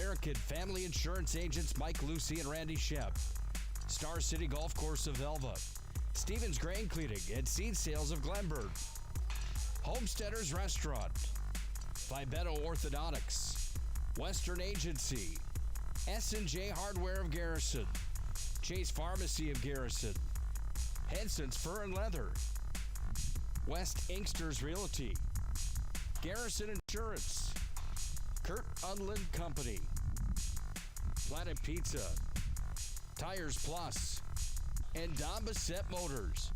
American Family Insurance agents Mike Lucy and Randy Shep. Star City Golf Course of Velva. Stevens Grain Cleaning and Seed Sales of Glenburn. Homesteaders Restaurant. Fibeto Orthodontics. Western Agency. S&J Hardware of Garrison. Chase Pharmacy of Garrison. Henson's Fur and Leather. West Inksters Realty. Garrison Insurance. Kurt Unland Company. Planet Pizza. Tires Plus. And Don Bissett Motors.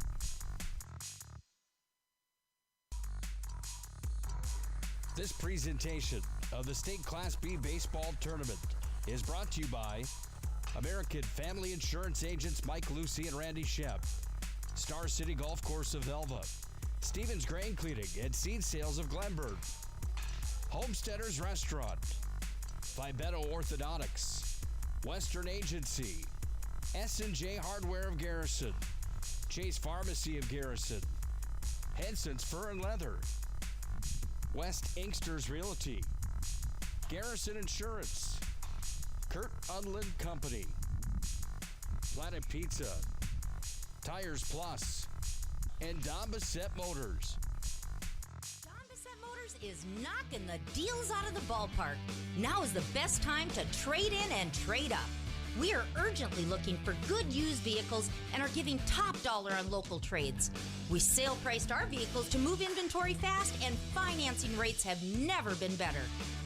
This presentation of the State Class B Baseball Tournament is brought to you by American Family Insurance agents Mike Lucy and Randy Shep. Star City Golf Course of Velva. Stevens Grain Cleaning and Seed Sales of Glenburn. Homesteaders Restaurant. Fibeto Orthodontics. Western Agency. S&J Hardware of Garrison. Chase Pharmacy of Garrison. Henson's Fur and Leather. West Inksters Realty. Garrison Insurance. Kurt Unland Company. Planet Pizza. Tires Plus. And Don Bissett Motors. Don Bissett Motors is knocking the deals out of the ballpark. Now is the best time to trade in and trade up. We are urgently looking for good used vehicles and are giving top dollar on local trades. We sale priced our vehicles to move inventory fast, and financing rates have never been better.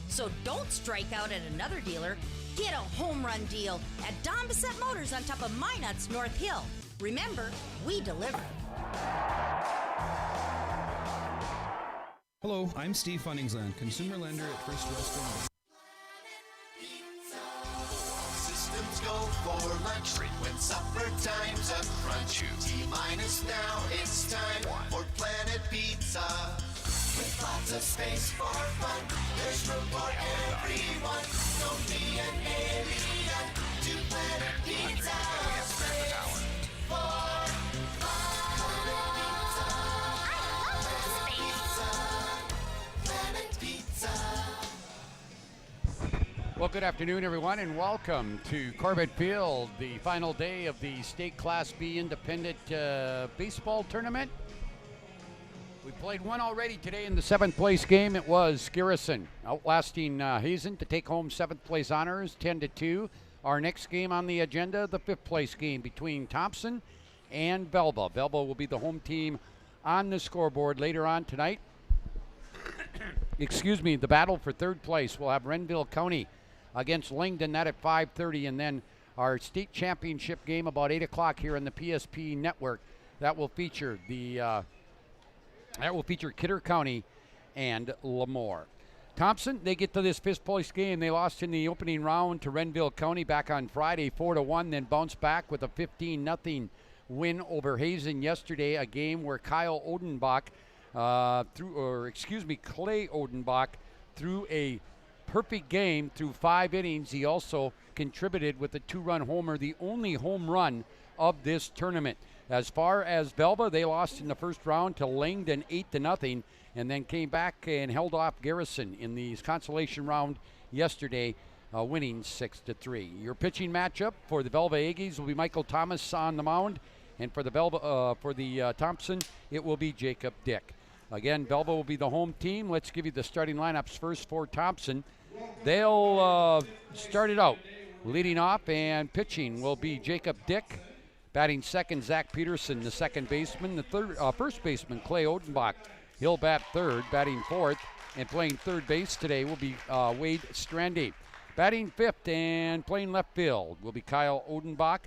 So don't strike out at another dealer. Get a home run deal at Don Bissett Motors on top of Minot's North Hill. Remember, we deliver. Hello, I'm Steve Funningsland, consumer lender at First Western. Systems go for lunch break when supper time's a crunch. T-minus now, it's time for Planet Pizza. With lots of space for fun, there's room for everyone. Don't be an alien to Planet Pizza. Space for Planet Pizza. Well, good afternoon, everyone, and welcome to Corbett Field, the final day of the State Class B Independent Baseball Tournament. We played one already today in the 7th place game. It was Garrison outlasting Hazen to take home 7th place honors, 10-2. Our next game on the agenda, the 5th place game between Thompson and Velva. Velva will be the home team on the scoreboard later on tonight. Excuse me, the battle for 3rd place. We'll have Renville County against Langdon, that at 5:30, and then our state championship game about 8 o'clock here on the PSP network. That will feature Kidder County and Lemoore. Thompson, they get to this 5th place game. They lost in the opening round to Renville County back on Friday, 4-1, then bounced back with a 15-0 win over Hazen yesterday, a game where Clay Odenbach threw a perfect game through 5 innings. He also contributed with a 2-run homer, the only home run of this tournament. As far as Velva, they lost in the first round to Langdon 8-0, and then came back and held off Garrison in the consolation round yesterday, winning 6-3. Your pitching matchup for the Velva Aggies will be Michael Thomas on the mound, and for the Thompson, it will be Jacob Dick. Again, Velva will be the home team. Let's give you the starting lineups first for Thompson. They'll start it out. Leading off and pitching will be Jacob Dick. Batting second, Zach Peterson, the second baseman. The first baseman, Clay Odenbach. He'll bat third. Batting fourth and playing third base today will be Wade Strandy. Batting fifth and playing left field will be Kyle Odenbach.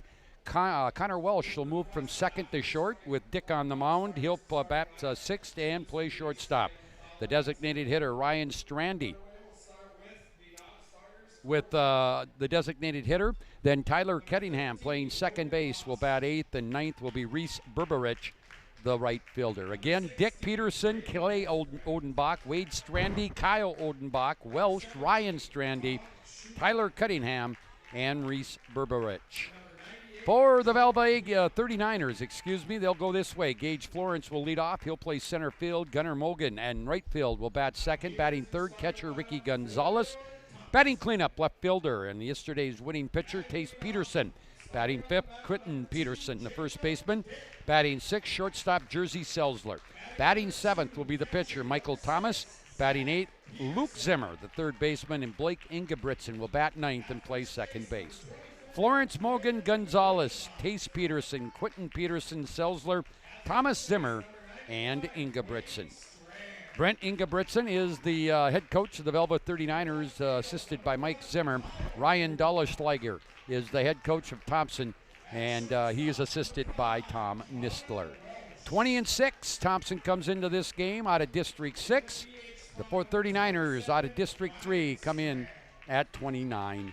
Conor Wilshall will move from second to short with Dick on the mound. He'll bat sixth and play shortstop. The designated hitter, Ryan Strandy, with the designated hitter. Then Tyler Kettingham playing second base will bat eighth, and ninth will be Reese Berberich, the right fielder. Again, Dick Peterson, Clay Odenbach, Wade Strandy, Kyle Odenbach, Welsh, Ryan Strandy, Tyler Cunningham, and Reese Berberich. For the Velva 39ers, they'll go this way. Gage Florence will lead off. He'll play center field. Gunnar Mogan and right field will bat second. Batting third, catcher Ricky Gonzalez. Batting cleanup, left fielder, and yesterday's winning pitcher, Tace Peterson. Batting fifth, Quentin Peterson, the first baseman. Batting sixth, shortstop, Jersey Selzler. Batting seventh will be the pitcher, Michael Thomas. Batting eighth, Luke Zimmer, the third baseman, and Blake Ingebrigtsen will bat ninth and play second base. Florence Morgan Gonzalez, Tace Peterson, Quentin Peterson, Selzler, Thomas Zimmer, and Ingebrigtsen. Brent Ingebrigtsen is the head coach of the Velva 39ers, assisted by Mike Zimmer. Ryan Dolleschlager is the head coach of Thompson, and he is assisted by Tom Nistler. 20-6, Thompson comes into this game out of District 6. The 439ers out of District 3 come in at 29-8.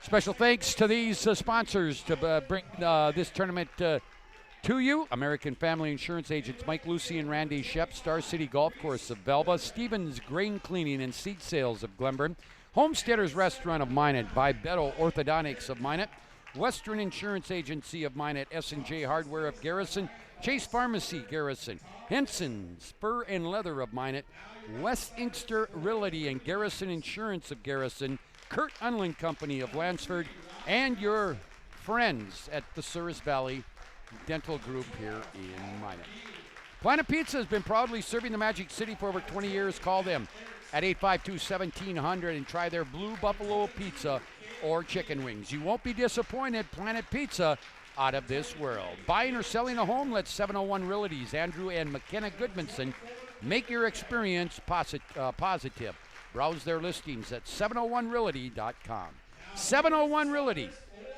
Special thanks to these sponsors to bring this tournament to you. American Family Insurance Agents Mike Lucy and Randy Shep, Star City Golf Course of Velva, Stevens Grain Cleaning and Seed Sales of Glenburn, Homesteaders Restaurant of Minot, Beto Orthodontics of Minot, Western Insurance Agency of Minot, S&J Hardware of Garrison, Chase Pharmacy Garrison, Henson's Fur and Leather of Minot, West Inkster Realty and Garrison Insurance of Garrison, Kurt Unling Company of Lansford, and your friends at the Souris Valley Dental Group here in Minot. Planet Pizza has been proudly serving the Magic City for over 20 years. Call them at 852-1700 and try their Blue Buffalo Pizza or chicken wings. You won't be disappointed. Planet Pizza, out of this world. Buying or selling a home? Let 701 Realty's Andrew and McKenna Goodmanson make your experience positive. Browse their listings at 701realty.com. 701 Realty.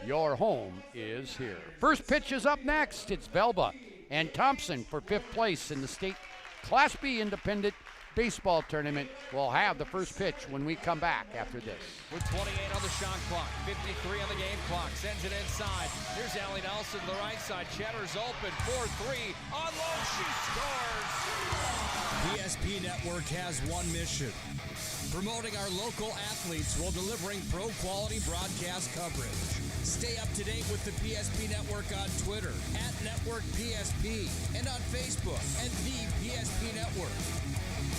Your home is here. First pitch is up next. It's Velva and Thompson for fifth place in the state Class B Independent Baseball Tournament. We'll have the first pitch when we come back after this. With 28 on the shot clock, 53 on the game clock, sends it inside. Here's Allie Nelson to the right side. Cheddar's open, 4-3, on low, she scores! PSP Network has one mission: promoting our local athletes while delivering pro-quality broadcast coverage. Stay up to date with the PSP Network on Twitter @NetworkPSP and on Facebook at the PSP Network.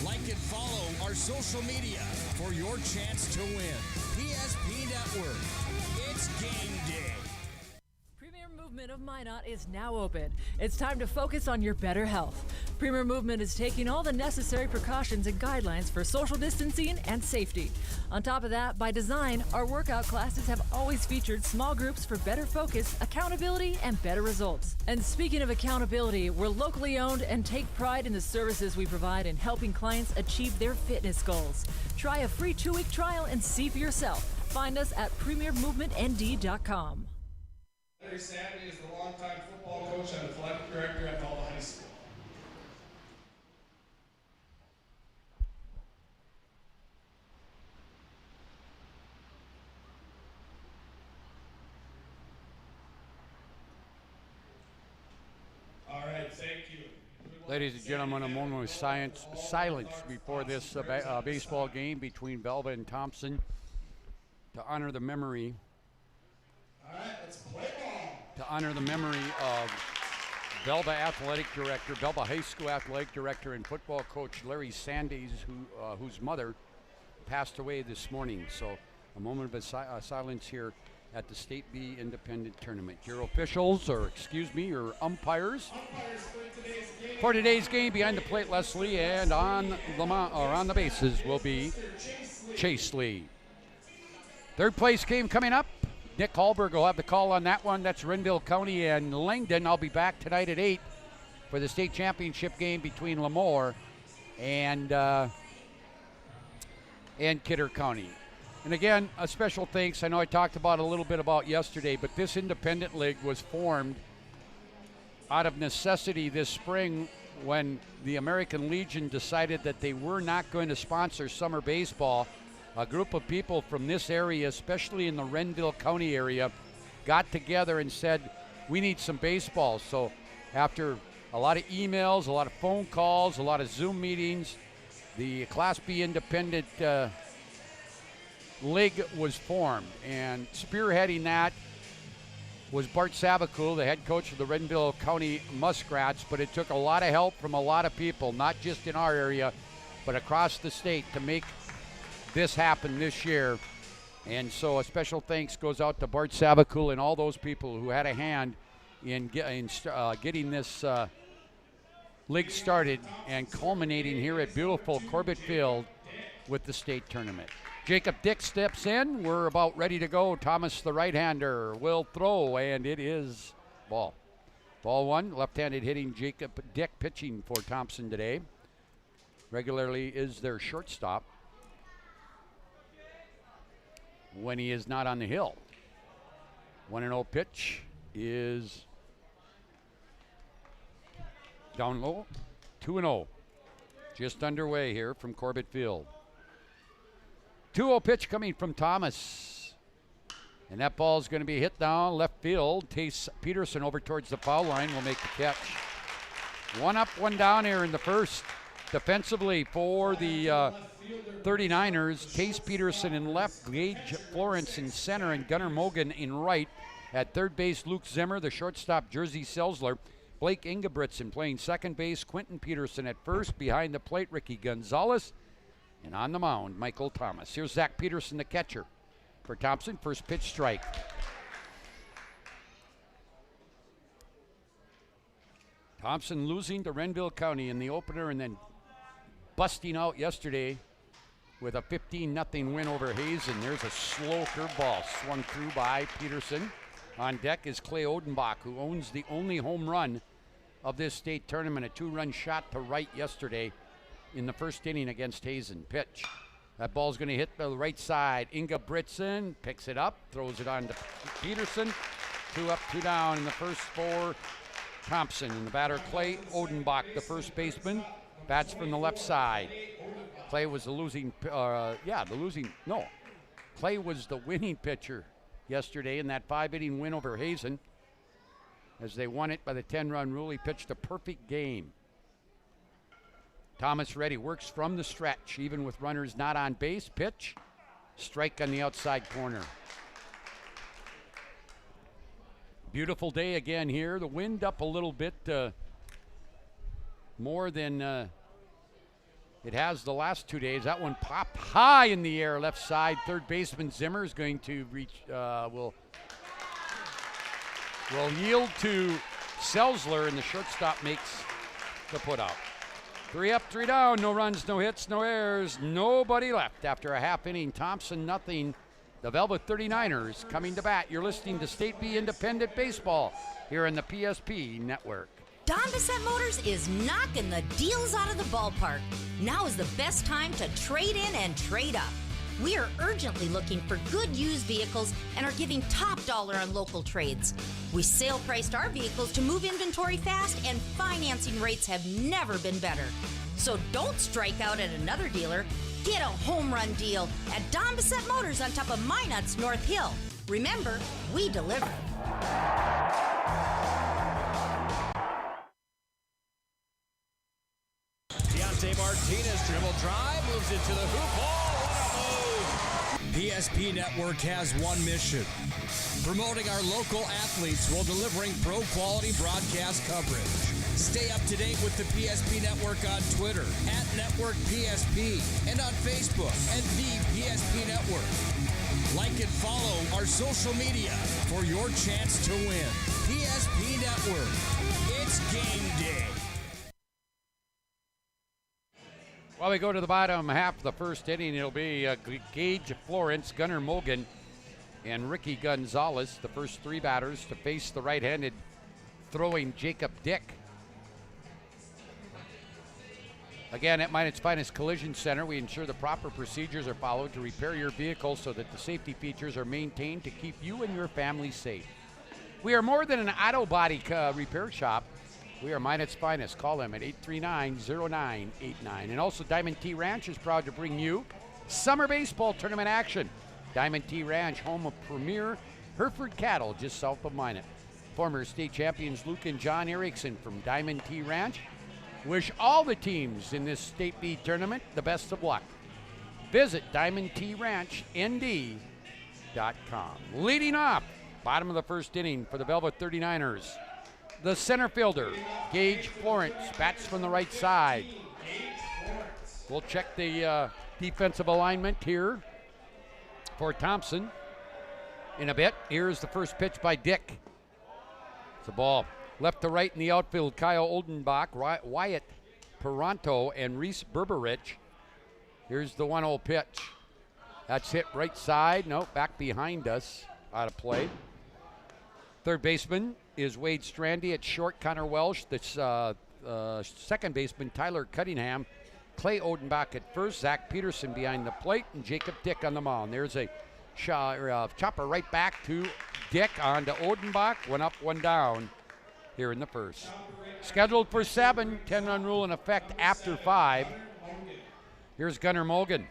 Like and follow our social media for your chance to win. PSP Network. It's game day. Premier Movement of Minot is now open. It's time to focus on your better health. Premier Movement is taking all the necessary precautions and guidelines for social distancing and safety. On top of that, by design, our workout classes have always featured small groups for better focus, accountability, and better results. And speaking of accountability, we're locally owned and take pride in the services we provide in helping clients achieve their fitness goals. Try a free 2-week trial and see for yourself. Find us at premiermovementnd.com. Larry Sandy is the longtime football coach and athletic director at Velva High School. All right, thank you. Ladies and gentlemen, a moment of silence before this baseball game between Velva and Thompson to honor the memory. All right, let's play ball. To honor the memory of Velva Athletic Director, Velva High School Athletic Director and football coach Larry Sandys, whose mother passed away this morning. So a moment of silence here at the State B Independent Tournament. Your officials, or your umpires for today's game behind the plate, Leslie, and on the bases will be Chase Lee. Third place game coming up. Nick Hallberg will have the call on that one. That's Renville County and Langdon. I'll be back tonight at 8 for the state championship game between Lemoore and Kidder County. And again, a special thanks. I know I talked about a little bit about yesterday, but this independent league was formed out of necessity this spring when the American Legion decided that they were not going to sponsor summer baseball. A group of people from this area, especially in the Renville County area, got together and said, we need some baseball. So after a lot of emails, a lot of phone calls, a lot of Zoom meetings, the Class B Independent League was formed. And spearheading that was Bart Savakul, the head coach of the Renville County Muskrats, but it took a lot of help from a lot of people, not just in our area, but across the state, to make this happen this year. And so a special thanks goes out to Bart Savakul and all those people who had a hand in getting this league started and culminating here at beautiful Corbett Field with the state tournament. Jacob Dick steps in. We're about ready to go. Thomas, the right-hander, will throw, and it is ball. Ball one, left-handed hitting Jacob Dick pitching for Thompson today. Regularly is their shortstop when he is not on the hill. 1-0 pitch is down low. 2-0. Just underway here from Corbett Field. 2-0 pitch coming from Thomas. And that ball is going to be hit down left field. Tace Peterson over towards the foul line will make the catch. 1 up, 1 down here in the first. Defensively for the 39ers, Tace Peterson in left, Gage Florence in center, and Gunnar Mogan in right. At third base, Luke Zimmer, the shortstop, Jersey Selzler. Blake Ingebrigtsen playing second base, Quentin Peterson at first. Behind the plate, Ricky Gonzalez. And on the mound, Michael Thomas. Here's Zach Peterson, the catcher for Thompson. First pitch strike. Thompson losing to Renville County in the opener and then busting out yesterday with a 15-0 win over Hazen. There's a slow curveball swung through by Peterson. On deck is Clay Odenbach, who owns the only home run of this state tournament, a 2-run shot to right yesterday in the first inning against Hazen. Pitch. That ball's going to hit the right side. Ingebrigtsen picks it up, throws it on to Peterson. 2 up, 2 down in the first for Thompson. And the batter, Clay Odenbach, the first baseman, bats from the left side. Clay was Clay was the winning pitcher yesterday in that 5-inning win over Hazen. As they won it by the 10-run rule, he pitched a perfect game. Thomas ready, works from the stretch, even with runners not on base. Pitch, strike on the outside corner. Beautiful day again here. The wind up a little bit more than it has the last 2 days. That one popped high in the air, left side. Third baseman Zimmer is going to reach, will yield to Selzler, and the shortstop makes the put out. 3 up, 3 down, no runs, no hits, no errors, nobody left after a half inning. Thompson nothing. The Velva 39ers coming to bat. You're listening to State B Independent Baseball here in the PSP Network. Don Bissett Motors is knocking the deals out of the ballpark. Now is the best time to trade in and trade up. We are urgently looking for good used vehicles and are giving top dollar on local trades. We sale priced our vehicles to move inventory fast, and financing rates have never been better. So don't strike out at another dealer. Get a home run deal at Don Bissett Motors on top of Minot's North Hill. Remember, we deliver. Deontay Martinez dribble drive, moves it to the hoop. What a move! PSP Network has one mission: promoting our local athletes while delivering pro-quality broadcast coverage. Stay up to date with the PSP Network on Twitter @NetworkPSP and on Facebook @The PSP Network. Like and follow our social media for your chance to win. PSP Network. It's game day. While we go to the bottom half of the first inning, it'll be Gage Florence, Gunnar Mogan, and Ricky Gonzalez, the first three batters, to face the right-handed throwing Jacob Dick. Again, at Minot's Finest Collision Center, we ensure the proper procedures are followed to repair your vehicle so that the safety features are maintained to keep you and your family safe. We are more than an auto body repair shop. We are Minot's Finest. Call them at 839-0989. And also, Diamond T Ranch is proud to bring you summer baseball tournament action. Diamond T Ranch, home of premier Hereford cattle, just south of Minot. Former state champions Luke and John Erickson from Diamond T Ranch wish all the teams in this State B tournament the best of luck. Visit DiamondTRanchND.com. Leading off, bottom of the first inning for the Velva 39ers. The center fielder, Gage Florence, bats from the right side. We'll check the defensive alignment here for Thompson. In a bit, here's the first pitch by Dick. It's a ball left to right in the outfield. Kyle Oldenbach, Wyatt Peranto, and Reese Berberich. Here's the 1-0 pitch. That's hit right side. No, back behind us. Out of play. Third baseman is Wade Strandy. At short, Conor Welsh. The second baseman, Tyler Cunningham. Clay Odenbach at first. Zach Peterson behind the plate. And Jacob Dick on the mound. There's a chopper right back to Dick on to Odenbach. One up, one down here in the first. Scheduled for 7. 10-run rule in effect after 5. Here's Gunnar Mogan.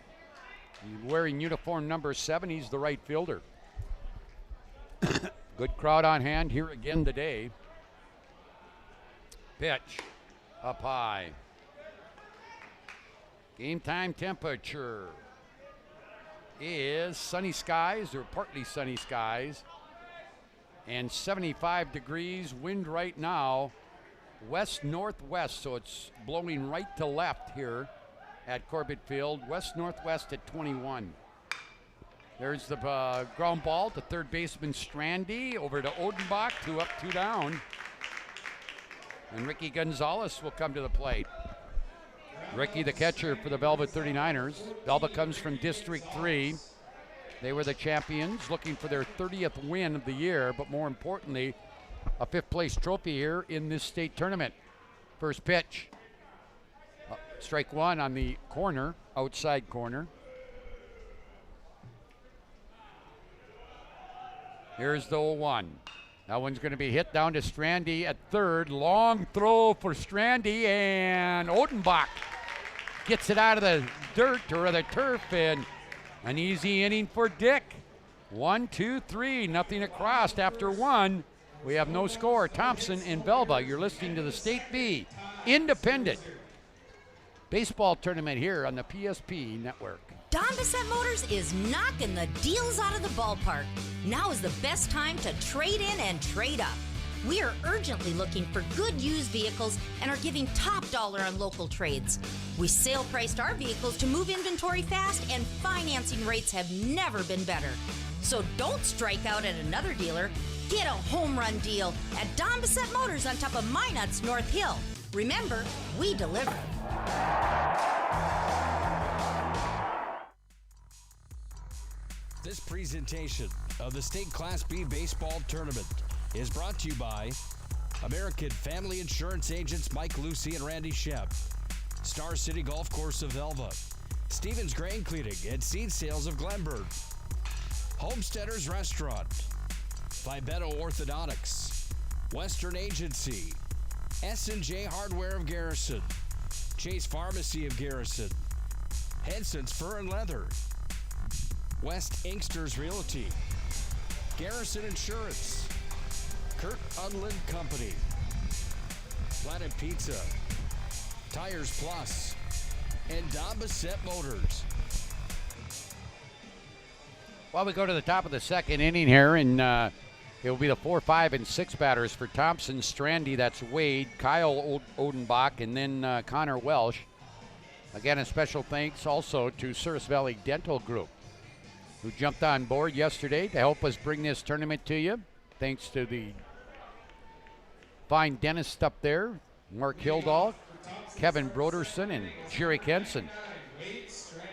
He's wearing uniform number 7. He's the right fielder. Good crowd on hand here again today. Pitch up high. Game time temperature is sunny skies, or partly sunny skies, and 75 degrees. Wind right now west-northwest, so it's blowing right to left here at Corbett Field. West-northwest at 21. There's the ground ball to third baseman Strandy. Over to Odenbach. 2 up, 2 down. And Ricky Gonzalez will come to the plate. Ricky, the catcher for the Velva 39ers. Velva comes from District 3. They were the champions, looking for their 30th win of the year, but more importantly, a 5th place trophy here in this state tournament. First pitch. Strike 1 on the corner, outside corner. Here's the 0-1. That one's going to be hit down to Strandy at third. Long throw for Strandy, and Odenbach gets it out of the dirt or the turf, and an easy inning for Dick. 1, 2, 3, nothing across after 1. We have no score. Thompson and Velva. You're listening to the State B Independent Baseball Tournament here on the PSP Network. Don Bissett Motors is knocking the deals out of the ballpark. Now is the best time to trade in and trade up. We are urgently looking for good used vehicles and are giving top dollar on local trades. We sale priced our vehicles to move inventory fast, and financing rates have never been better. So don't strike out at another dealer. Get a home run deal at Don Bissett Motors on top of Minot's North Hill. Remember, we deliver. This presentation of the State Class B Baseball Tournament is brought to you by American Family Insurance Agents Mike Lucy and Randy Shep, Star City Golf Course of Velva, Stevens Grain Cleaning and Seed Sales of Glenburg, Homesteaders Restaurant, Fibeto Orthodontics, Western Agency, S&J Hardware of Garrison, Chase Pharmacy of Garrison, Henson's Fur and Leather, West Inksters Realty, Garrison Insurance, Kurt Unlin Company, Planet Pizza, Tires Plus, and Don Bissett Motors. Well, we go to the top of the second inning here, and it will be the 4, 5, and 6 batters for Thompson. Strandy, that's Wade, Kyle Odenbach, and then Conor Welsh. Again, a special thanks also to Service Valley Dental Group, who jumped on board yesterday to help us bring this tournament to you. Thanks to the fine dentist up there, Mark Hildahl, Kevin Broderson, and Jerry Kenson.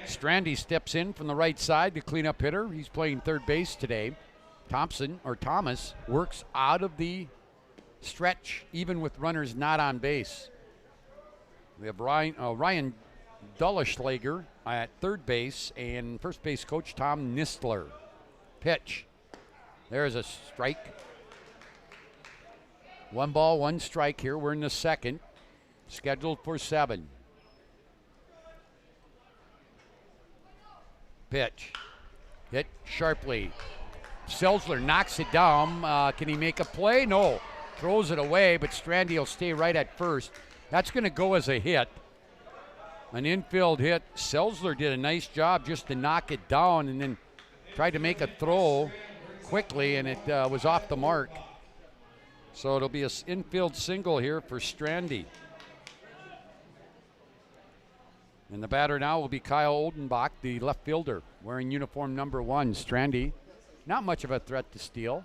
Strandy steps in from the right side to clean up hitter. He's playing third base today. Thomas works out of the stretch, even with runners not on base. We have Ryan Dulleschlager at third base, and first base coach Tom Nistler. Pitch. There's a strike. 1 ball, 1 strike here. We're in the second. Scheduled for 7. Pitch. Hit sharply. Selzler knocks it down. Can he make a play? No. Throws it away, but Strandy will stay right at first. That's going to go as a hit. An infield hit. Selzler did a nice job just to knock it down and then tried to make a throw quickly, and it was off the mark. So it'll be an infield single here for Strandy. And the batter now will be Kyle Oldenbach, the left fielder, wearing uniform number 1. Strandy, not much of a threat to steal.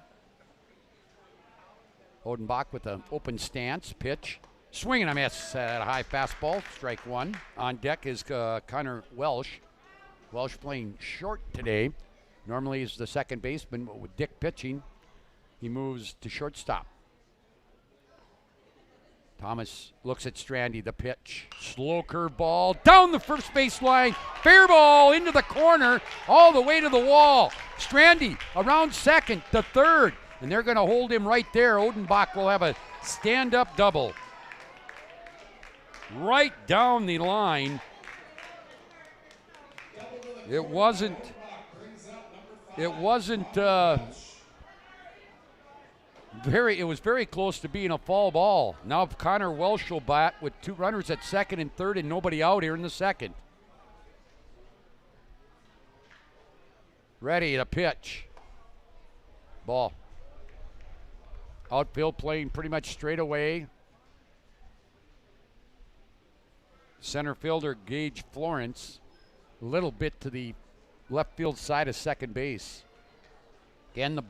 Oldenbach with an open stance, pitch. Swing and a miss at a high fastball, strike 1. On deck is Conor Welsh. Welsh playing short today. Normally he's the second baseman, but with Dick pitching, he moves to shortstop. Thomas looks at Strandy, the pitch. Slow curve ball down the first base line. Fair ball into the corner, all the way to the wall. Strandy around second to third, and they're going to hold him right there. Oldenbach will have a stand-up double. Right down the line. It wasn't it was very close to being a foul ball. Now Conor Welsh will bat with 2 runners at second and third and nobody out here in the second. Ready to pitch. Ball. Outfield playing pretty much straight away. Center fielder Gage Florence a little bit to the left field side of second base. Again, the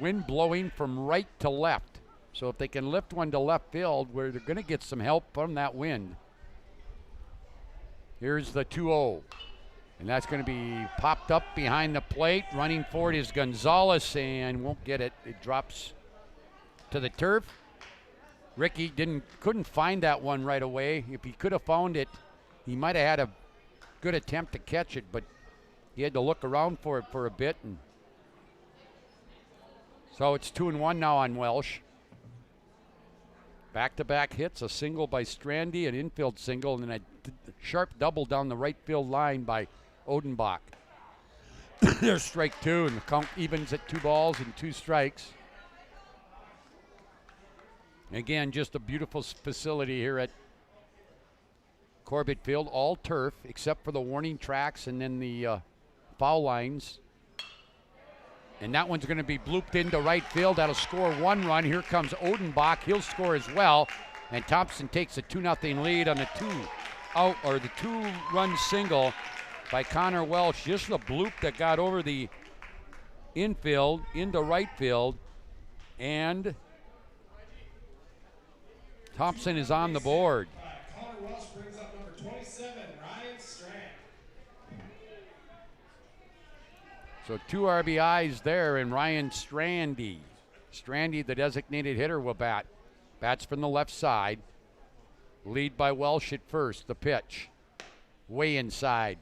wind blowing from right to left. So if they can lift one to left field, where they're going to get some help from that wind. Here's the 2-0. And that's going to be popped up behind the plate. Running for it is Gonzalez and won't get it. It drops to the turf. Ricky couldn't find that one right away. If he could have found it, he might have had a good attempt to catch it, but he had to look around for it for a bit. And so it's 2-1 now on Welsh. Back-to-back hits, a single by Strandy, an infield single, and then a sharp double down the right field line by Oldenbach. There's strike 2, and the count evens at 2 balls and 2 strikes. Again, just a beautiful facility here at Corbett Field, all turf except for the warning tracks and then the foul lines. And that one's going to be blooped into right field. That'll score 1 run. Here comes Oldenbach. He'll score as well. And Thompson takes a 2-0 lead on the 2-run single by Conor Welsh. Just the bloop that got over the infield into right field. And Thompson is on the board. Conor Welsh brings up number 27, Ryan Strand. So 2 RBIs there, and Ryan Strandy. Strandy, the designated hitter, will bat. Bats from the left side. Lead by Welsh at first. The pitch. Way inside.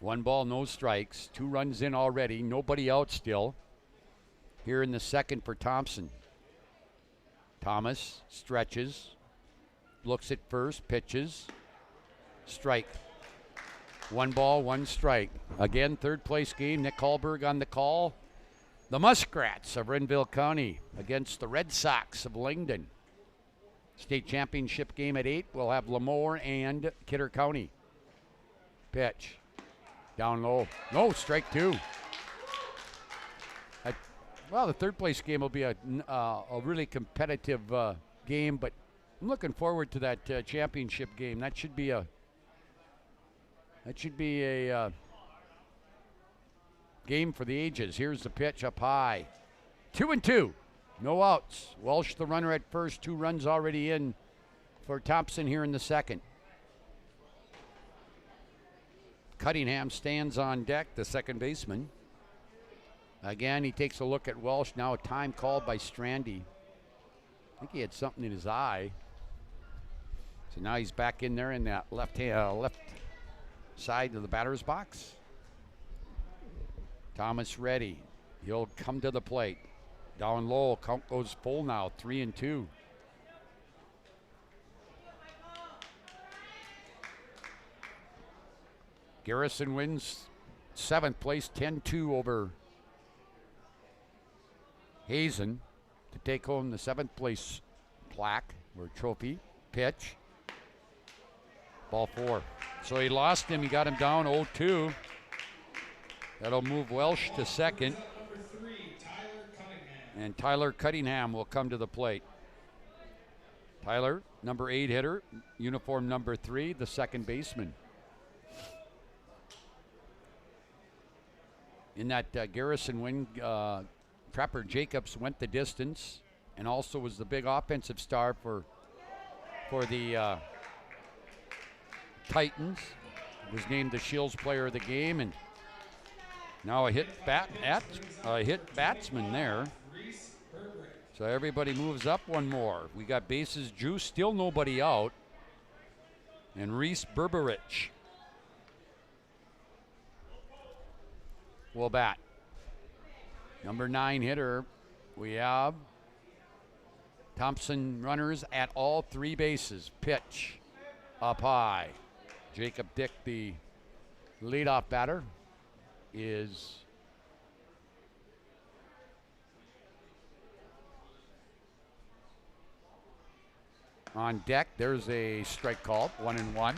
1 ball, no strikes. 2 runs in already. Nobody out still. Here in the second for Thompson. Thomas stretches. Looks at first. Pitches. Strike. 1 ball, 1 strike. Again, third place game. Nick Hallberg on the call. The Muskrats of Renville County against the Red Sox of Langdon. State championship game at 8. We'll have Lemoore and Kidder County. Pitch. Down low. No, strike 2. Well, the third place game will be a really competitive game, but I'm looking forward to that championship game. That should be a game for the ages. Here's the pitch up high. 2-2. No outs. Welsh the runner at first. 2 runs already in for Thompson here in the second. Cunningham stands on deck, the second baseman. Again, he takes a look at Welsh. Now a time called by Strandy. I think he had something in his eye. So now he's back in there in that left side of the batter's box. Thomas ready. He'll come to the plate. Down low, count goes full now, 3-2. Garrison wins 7th place, 10-2 over Hazen to take home the 7th place plaque or trophy. Pitch. Ball 4. So he lost him. He got him down 0-2. That'll move Welsh to second. Number 3, Tyler Cunningham. And Tyler Cunningham will come to the plate. Tyler, number 8 hitter, uniform number 3, the second baseman. In that Garrison win, Trapper Jacobs went the distance and also was the big offensive star for the Titans. Was named the Shields Player of the Game, and now a hit batsman there. So everybody moves up one more. We got bases juice, still nobody out. And Reese Berberich will bat. Number 9 hitter, we have Thompson runners at all 3 bases. Pitch up high. Jacob Dick, the leadoff batter, is on deck. There's a strike call, 1-1.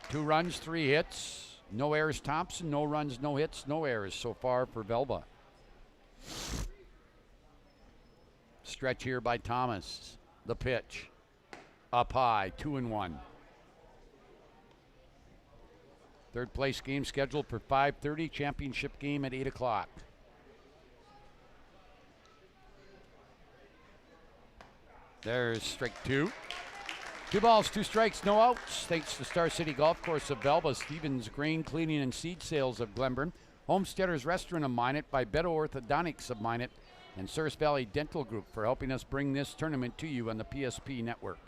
2 runs, 3 hits. No errors, Thompson. No runs, no hits, no errors so far for Velva. Stretch here by Thomas. The pitch. Up high, 2-1. Third place game scheduled for 5:30. Championship game at 8 o'clock. There's strike 2. 2 balls, 2 strikes, no outs. Thanks to Star City Golf Course of Velva, Stevens Grain Cleaning and Seed Sales of Glenburn, Homesteaders Restaurant of Minot, by Beto Orthodontics of Minot, and Souris Valley Dental Group for helping us bring this tournament to you on the PSP network.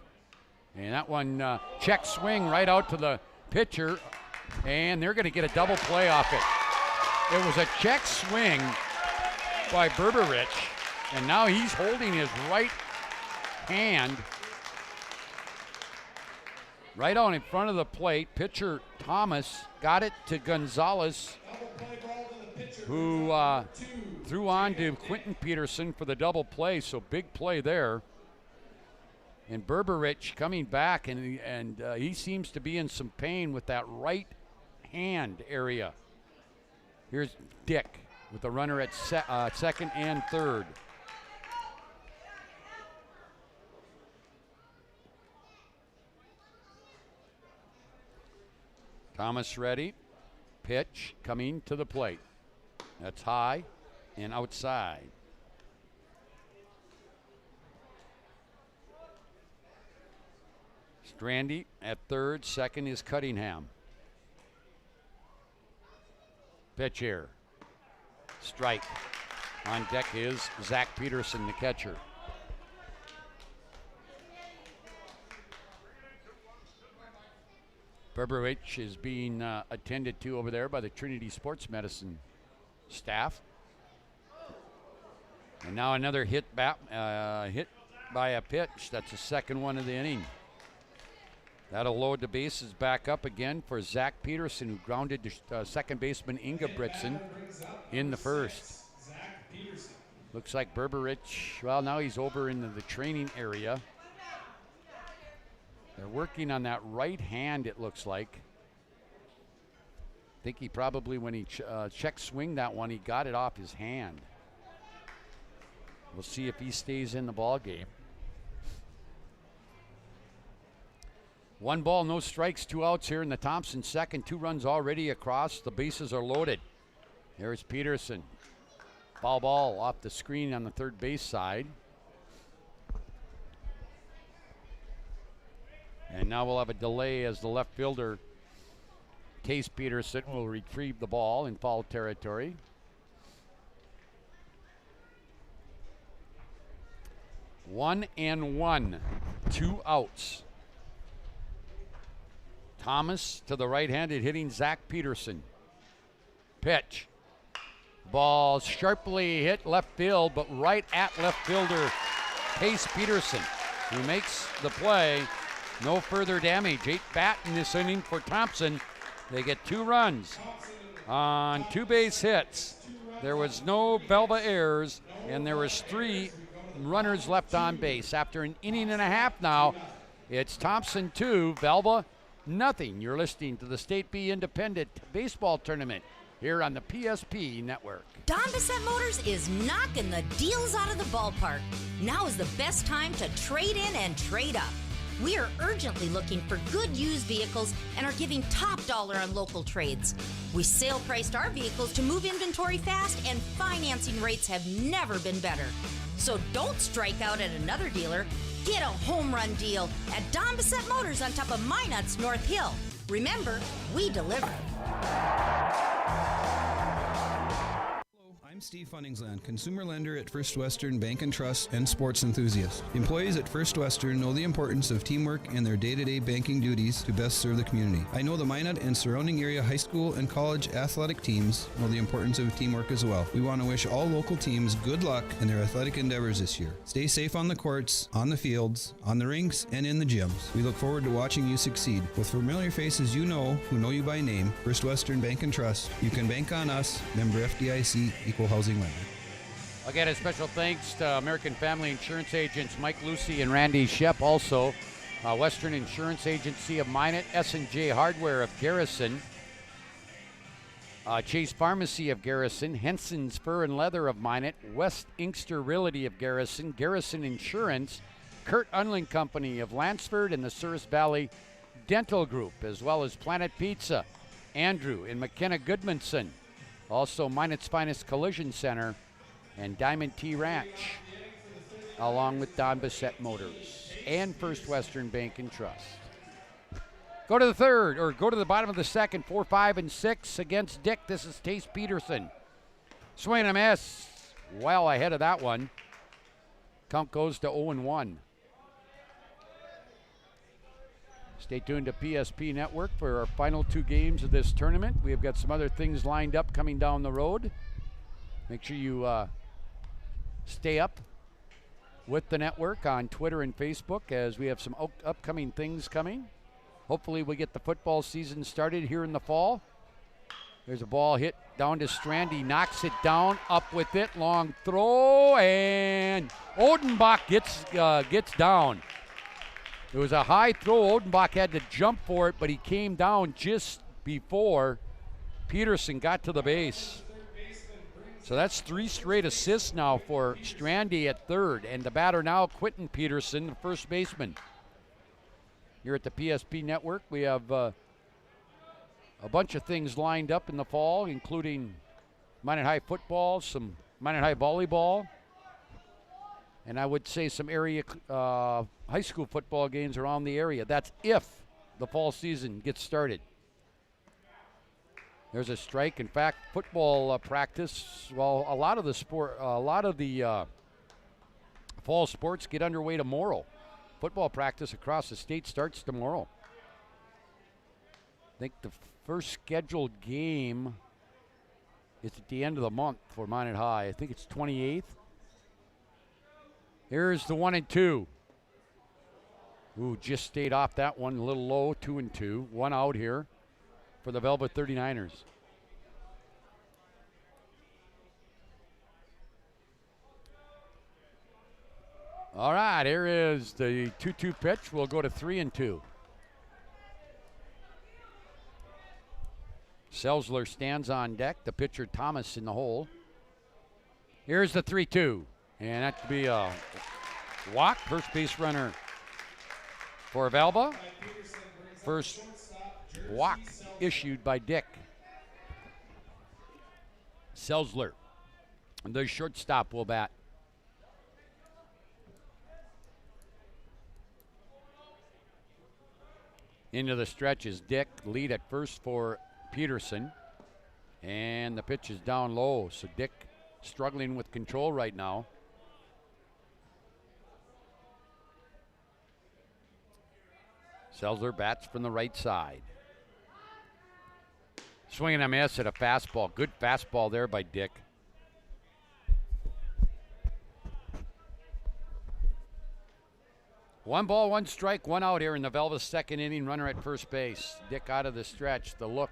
And that one check swing right out to the pitcher, and they're going to get a double play off it. It was a check swing by Berberich, and now he's holding his right hand right on in front of the plate. Pitcher Thomas got it to Gonzalez, who threw on to Quentin Peterson for the double play, so big play there. And Berberich coming back, and he seems to be in some pain with that right hand area. Here's Dick with the runner at second and third. Thomas ready. Pitch coming to the plate. That's high and outside. Strandy at third, second is Cunningham. Pitch here. Strike. On deck is Zach Peterson, the catcher. Berberich is being attended to over there by the Trinity Sports Medicine staff. And now another hit by a pitch. That's the second one of the inning. That'll load the bases back up again for Zach Peterson, who grounded to second baseman Inga Britson in the first. Looks like Berberich, well, now he's over into the training area. They're working on that right hand, it looks like. I think he probably, when he check swing that one, he got it off his hand. We'll see if he stays in the ball game. 1 ball, no strikes, 2 outs here in the Thompson second. 2 runs already across. The bases are loaded. There's Peterson. Foul ball off the screen on the third base side. And now we'll have a delay as the left fielder, Case Peterson, will retrieve the ball in foul territory. One and one, 2 outs. Thomas to the right-handed hitting Zach Peterson. Pitch. Ball sharply hit left field, but right at left fielder Case Peterson, who makes the play. No further damage. 8 bat in this inning for Thompson. They get 2 runs on 2 base hits. There was no Velva errors, and there was 3 runners left on base. After an inning and a half now, it's Thompson 2, Velva nothing. You're listening to the State B Independent Baseball Tournament here on the PSP Network. Don Bissett Motors is knocking the deals out of the ballpark. Now is the best time to trade in and trade up. We are urgently looking for good used vehicles and are giving top dollar on local trades. We sale priced our vehicles to move inventory fast, and financing rates have never been better. So don't strike out at another dealer. Get a home run deal at Don Bissett Motors on top of Minot's North Hill. Remember, we deliver. I'm Steve Funningsland, consumer lender at First Western Bank and Trust and sports enthusiast. Employees at First Western know the importance of teamwork in their day-to-day banking duties to best serve the community. I know the Minot and surrounding area high school and college athletic teams know the importance of teamwork as well. We want to wish all local teams good luck in their athletic endeavors this year. Stay safe on the courts, on the fields, on the rinks, and in the gyms. We look forward to watching you succeed. With familiar faces you know who know you by name, First Western Bank and Trust, you can bank on us, member FDIC, equal housing lender. Again, a special thanks to American Family Insurance agents Mike Lucy and Randy Shep. Also, Western Insurance Agency of Minot, S&J Hardware of Garrison, Chase Pharmacy of Garrison, Henson's Fur and Leather of Minot, West Inkster Realty of Garrison, Garrison Insurance, Kurt Unling Company of Lansford, and the Souris Valley Dental Group, as well as Planet Pizza, Andrew and McKenna Goodmanson. Also, Minot's Finest Collision Center and Diamond T Ranch, along with Don Bissett Motors and First Western Bank and Trust. Go to the third, or go to the bottom of the second, 4, 5, and 6 against Dick. This is Tace Peterson. Swing and a miss. Well ahead of that one. Count goes to 0-1. Stay tuned to PSP Network for our final 2 games of this tournament. We have got some other things lined up coming down the road. Make sure you stay up with the network on Twitter and Facebook, as we have some upcoming things coming. Hopefully we get the football season started here in the fall. There's a ball hit down to Strand. He knocks it down, up with it, long throw, and Odenbach gets down. It was a high throw. Odenbach had to jump for it, but he came down just before Peterson got to the base. So that's 3 straight assists now for Strandy at third, and the batter now, Quentin Peterson, the first baseman. Here at the PSP Network, we have a bunch of things lined up in the fall, including Minot High football, some Minot High volleyball, and I would say some area high school football games around the area. That's if the fall season gets started. There's a strike. In fact, football practice, well, a lot of the fall sports get underway tomorrow. Football practice across the state starts tomorrow. I think the first scheduled game is at the end of the month for Minot High. I think it's 28th. Here's the 1-2. Ooh, just stayed off that one, a little low, 2-2. 1 out here for the Velva 39ers. All right, here is the 2-2 pitch. We'll go to 3-2. Selzler stands on deck. The pitcher, Thomas, in the hole. Here's the 3-2. And that could be a walk. First base runner for Velva. First walk issued by Dick. Selzler, the shortstop, will bat. Into the stretch is Dick. Lead at first for Peterson. And the pitch is down low, so Dick struggling with control right now. Selzler bats from the right side. Swinging a miss at a fastball. Good fastball there by Dick. One ball, 1 strike, 1 out here in the Velva's second inning. Runner at first base. Dick out of the stretch. The look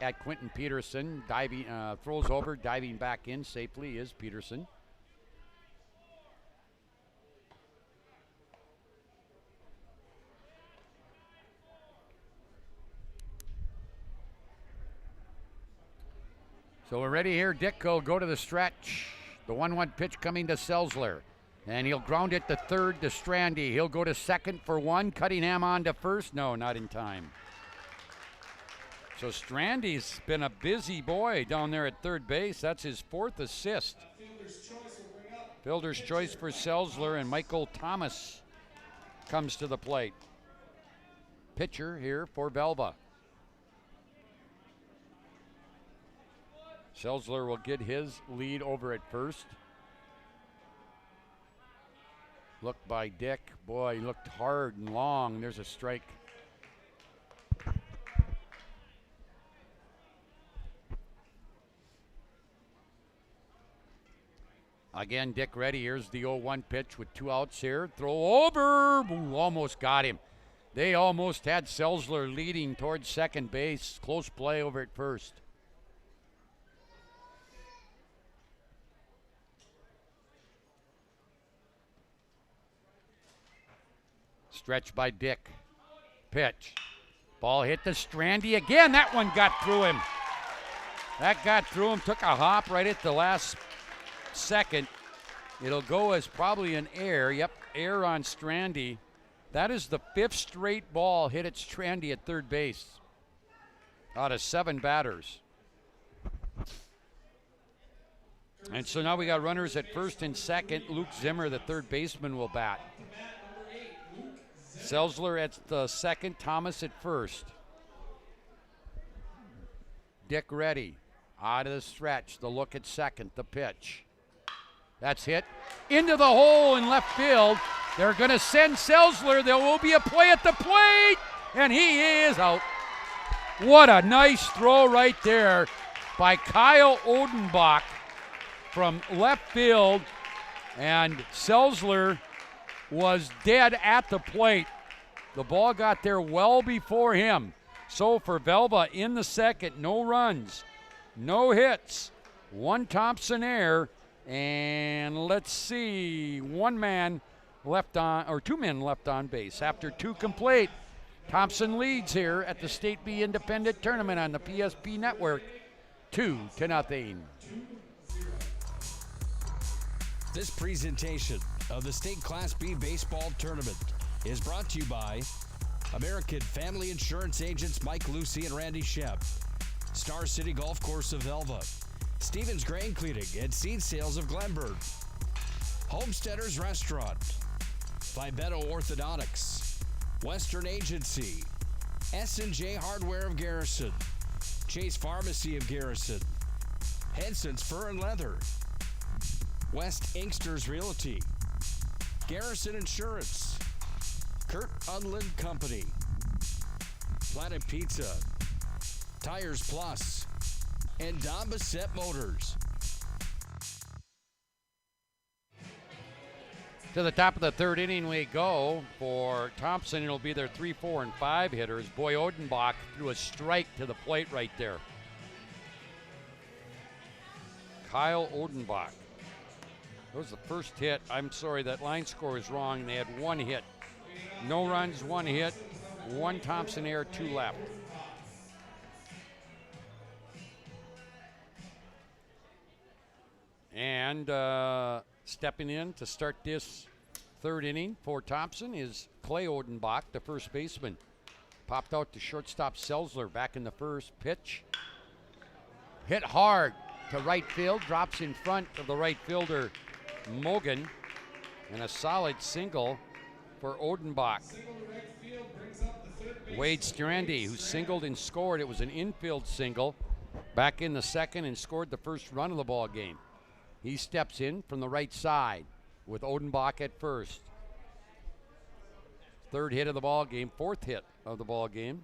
at Quentin Peterson. Diving, throws over, diving back in safely is Peterson. So we're ready here. Dick will go to the stretch. The 1-1 pitch coming to Selzler. And he'll ground it to third to Strandy. He'll go to second for one. Cunningham on to first. No, not in time. So Strandy's been a busy boy down there at third base. That's his 4th assist. Fielder's choice for Selzler, and Michael Thomas comes to the plate. Pitcher here for Velva. Selzler will get his lead over at first. Look by Dick. Boy, he looked hard and long. There's a strike. Again, Dick ready. Here's the 0-1 pitch with 2 outs here. Throw over. Ooh, almost got him. They almost had Selzler leading towards second base. Close play over at first. Stretch by Dick. Pitch. Ball hit to Strandy again. That one got through him. That got through him. Took a hop right at the last second. It'll go as probably an error. Yep, error on Strandy. That is the 5th straight ball hit at Strandy at third base out of 7 batters. And so now we got runners at first and second. Luke Zimmer, the third baseman, will bat. Selzler at the second, Thomas at first. Dick ready. Out of the stretch, the look at second, the pitch. That's hit into the hole in left field. They're going to send Selzler. There will be a play at the plate, and he is out. What a nice throw right there by Kyle Odenbach from left field, and Selzler was dead at the plate. The ball got there well before him. So for Velva in the second, no runs, no hits, 1 Thompson error, and let's see, 1 man left on, or 2 men left on base after 2 complete. Thompson leads here at the State B Independent Tournament on the PSP Network, 2-0. This presentation of the State Class B Baseball Tournament is brought to you by American Family Insurance Agents Mike Lucy and Randy Shep, Star City Golf Course of Velva, Stevens Grain Cleaning and Seed Sales of Glenburg, Homesteaders Restaurant, Vibeto Orthodontics, Western Agency, S&J Hardware of Garrison, Chase Pharmacy of Garrison, Henson's Fur and Leather, West Inksters Realty, Garrison Insurance, Kurt Unland Company, Planet Pizza, Tires Plus, and Don Bissett Motors. To the top of the third inning we go. For Thompson, it'll be their 3, 4, and 5 hitters. Boy Odenbach threw a strike to the plate right there. Kyle Odenbach. That was the first hit. I'm sorry, that line score is wrong. They had 1 hit. No runs, 1 hit, 1 Thompson error, 2 left. And stepping in to start this third inning for Thompson is Clay Odenbach, the first baseman. Popped out to shortstop Selzler back in the first pitch. Hit hard to right field, drops in front of the right fielder Mogan, and a solid single for Odenbach. Wade Strandy, who singled and scored. It was an infield single back in the second and scored the first run of the ball game. He steps in from the right side with Odenbach at first. Third hit of the ball game, 4th hit of the ball game.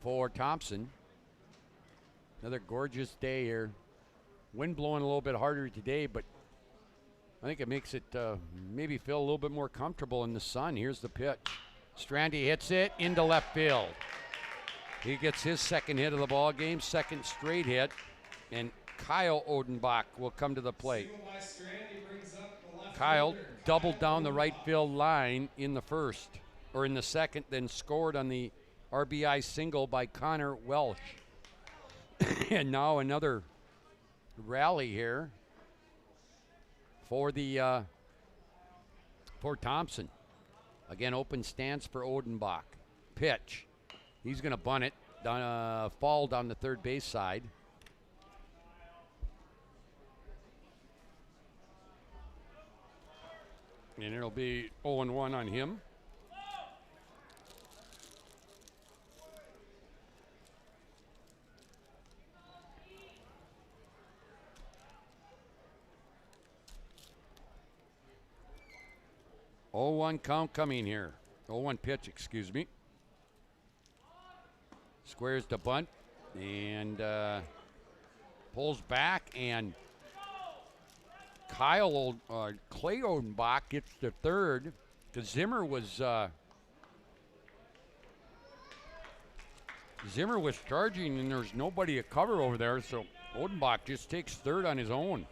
For Thompson. Another gorgeous day here. Wind blowing a little bit harder today, but I think it makes it maybe feel a little bit more comfortable in the sun. Here's the pitch. Strandy hits it into left field. He gets his second hit of the ball game, second straight hit, and Kyle Odenbach will come to the plate. Kyle doubled down the right field line in the first, or in the second, then scored on the RBI single by Conor Welsh. And now another rally here for the for Thompson. Again, open stance for Odenbach. Pitch. He's going to bunt it. Fall down the third base side. And it'll be 0-1 on him. Oh, 1 count coming here. 0-1 pitch, excuse me. Squares the bunt and pulls back, and Clay Odenbach gets the third because Zimmer was charging, and there's nobody to cover over there, so Odenbach just takes third on his own.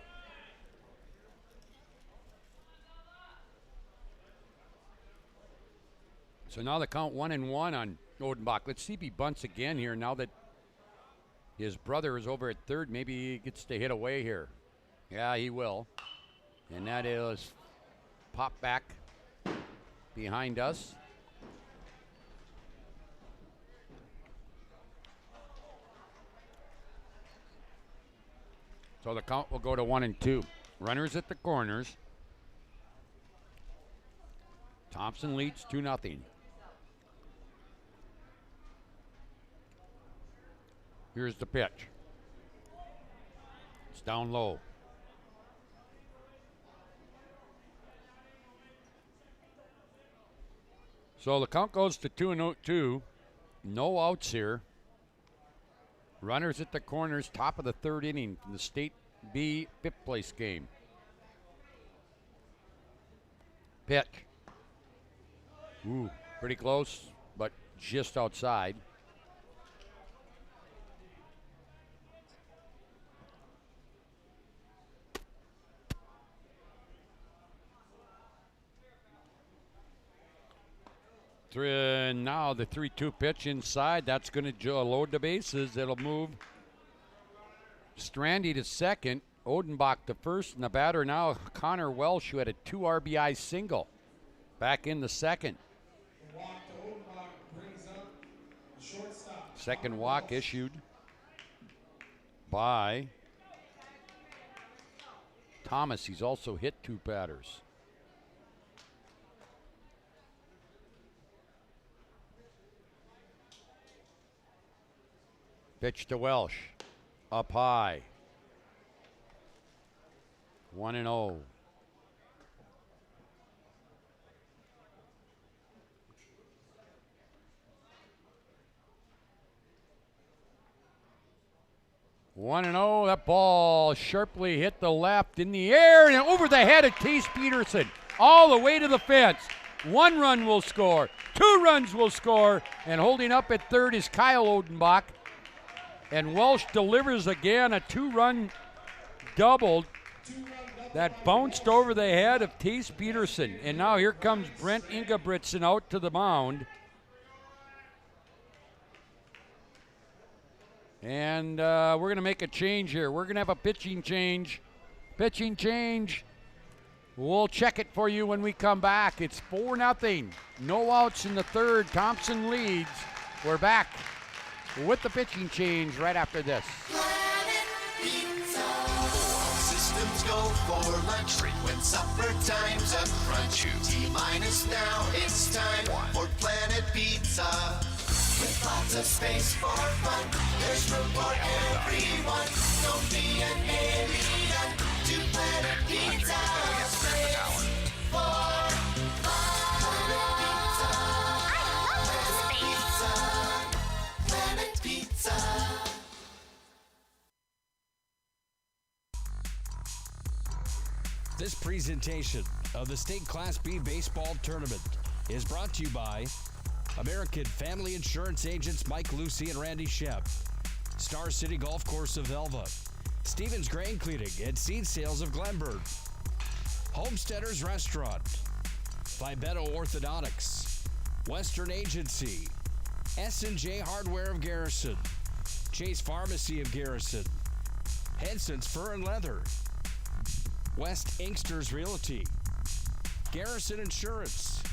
So now the count 1-1 on Odenbach. Let's see if he bunts again here now that his brother is over at third. Maybe he gets to hit away here. Yeah, he will. And that is pop back behind us. So the count will go to 1-2. Runners at the corners. Thompson leads 2-0. Here's the pitch. It's down low. So the count goes to 2-2. No outs here. Runners at the corners, top of the third inning from the State B fifth place game. Pitch. Ooh, pretty close, but just outside. Now the 3-2 pitch inside. That's going to load the bases. It'll move Strandy to second, Odenbach to first, and the batter now, Conor Wilshall, who had a 2 RBI single, back in the second. Second walk issued by Thomas. He's also hit 2 batters. Pitch to Welsh. Up high. 1-0. That ball sharply hit the left in the air and over the head of Case Peterson. All the way to the fence. 1 run will score. 2 runs will score. And holding up at third is Kyle Odenbach. And Welsh delivers again a 2-run double that bounced over the head of Case Peterson. And now here comes Brent Ingebrigtsen out to the mound. And we're going to make a change here. We're going to have a pitching change. Pitching change. We'll check it for you when we come back. It's 4-0. No outs in the third. Thompson leads. We're back with the pitching change right after this. Planet Pizza. Systems go for lunch. Frequent supper time's a crunch. T-minus now, it's time for Planet Pizza. With lots of space for fun, there's room for everyone. Don't be an alien to Planet Pizza. Space for Planet Pizza. Planet Pizza. This presentation of the State Class B Baseball Tournament is brought to you by American Family Insurance Agents Mike Lucy and Randy Shep, Star City Golf Course of Velva, Stevens Grain Cleaning and Seed Sales of Glenburn, Homesteaders Restaurant, Fibeto Orthodontics, Western Agency, S&J Hardware of Garrison, Chase Pharmacy of Garrison, Henson's Fur and Leather, West Inkster's Realty, Garrison Insurance,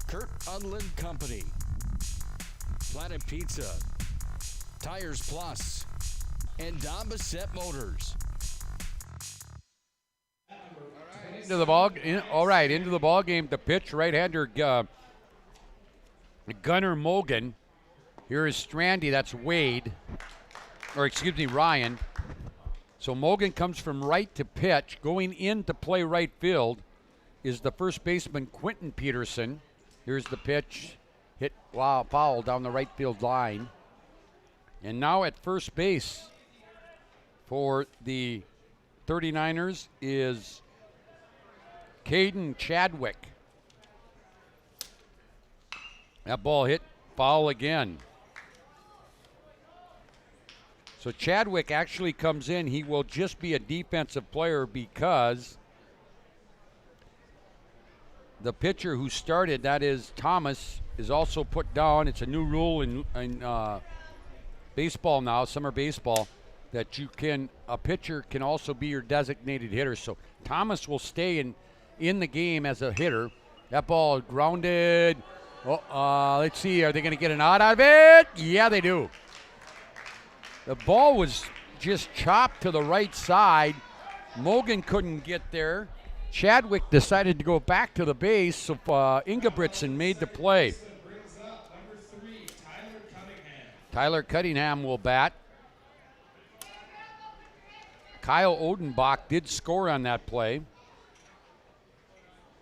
Kurt Unland Company, Planet Pizza, Tires Plus, and Don Bissett Motors. Into the ball game. The pitch, right-hander Gunnar Mogan. Here is Strandy. That's Ryan. So Mogan comes from right to pitch. Going in to play right field is the first baseman, Quentin Peterson. Here's the pitch. Hit foul down the right field line. And now at first base for the 39ers is Caden Chadwick. That ball hit foul again. So Chadwick actually comes in. He will just be a defensive player because the pitcher who started, that is Thomas, is also put down. It's a new rule in baseball now, summer baseball, that a pitcher can also be your designated hitter. So Thomas will stay in the game as a hitter. That ball grounded. Let's see, are they going to get an out of it? Yeah, they do. The ball was just chopped to the right side. Mogan couldn't get there. Chadwick decided to go back to the base, so Ingebrigtsen made the play. Tyler Cunningham will bat. Kyle Odenbach did score on that play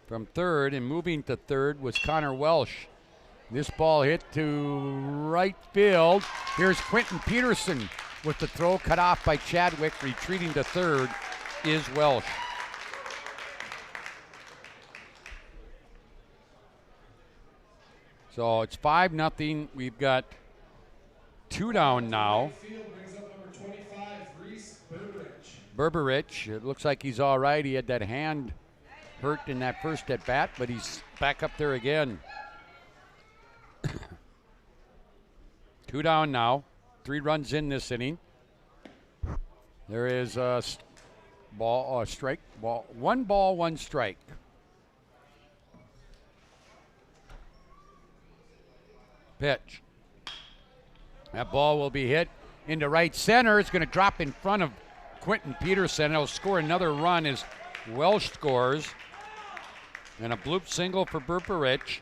from third, and moving to third was Conor Welsh. This ball hit to right field. Here's Quentin Peterson with the throw cut off by Chadwick. Retreating to third is Welsh. So it's 5-0. We've got 2 down now. Berberich, it looks like he's all right. He had that hand hurt in that first at bat, but he's back up there again. 2 down now. 3 runs in this inning. There is a strike. 1 ball, 1 strike. Pitch. That ball will be hit into right center. It's going to drop in front of Quentin Peterson. It'll score another run as Welsh scores. And a bloop single for Berberich.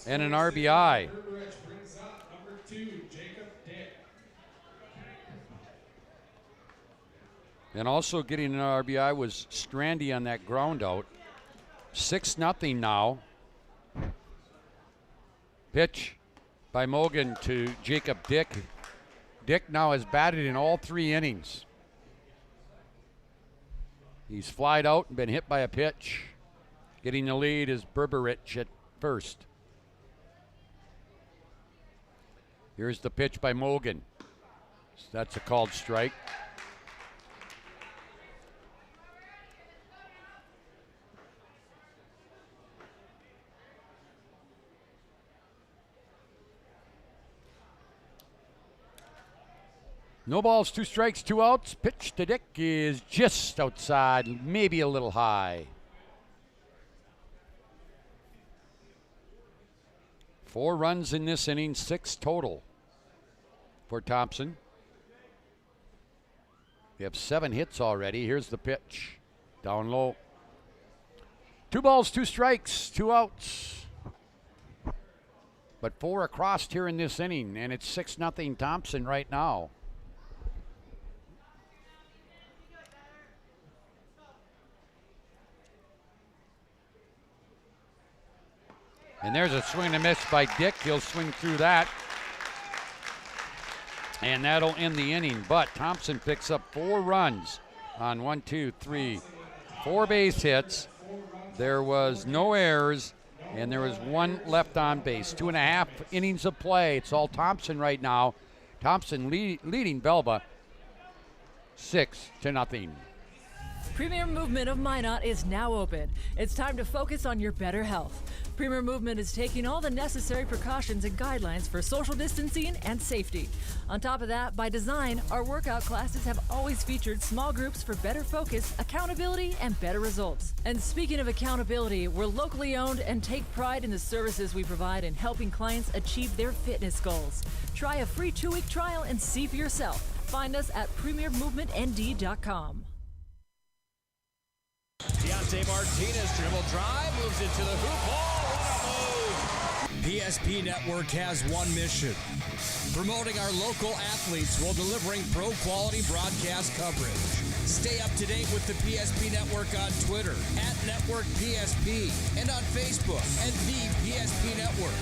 And an RBI. And also getting an RBI was Strandy on that ground out. 6-0 now. Pitch by Mogan to Jacob Dick. Dick now has batted in all 3 innings. He's flied out and been hit by a pitch. Getting the lead is Berberich at first. Here's the pitch by Mogan. That's a called strike. No balls, 2 strikes, 2 outs. Pitch to Dick is just outside, maybe a little high. 4 runs in this inning, 6 total for Thompson. We have 7 hits already. Here's the pitch. Down low. 2 balls, 2 strikes, 2 outs. But 4 across here in this inning, and it's 6-0 Thompson right now. And there's a swing and a miss by Dick. He'll swing through that. And that'll end the inning. But Thompson picks up 4 runs on 4 base hits. There was no errors, and there was 1 left on base. 2.5 innings of play. It's all Thompson right now. Thompson leading Velva 6-0. Premier Movement of Minot is now open. It's time to focus on your better health. Premier Movement is taking all the necessary precautions and guidelines for social distancing and safety. On top of that, by design, our workout classes have always featured small groups for better focus, accountability, and better results. And speaking of accountability, we're locally owned and take pride in the services we provide in helping clients achieve their fitness goals. Try a free 2-week trial and see for yourself. Find us at premiermovementnd.com. Deontay Martinez dribble drive, moves it to the hoop. Oh, what a move! PSP Network has one mission: promoting our local athletes while delivering pro-quality broadcast coverage. Stay up to date with the PSP Network on Twitter @NetworkPSP and on Facebook @The PSP Network.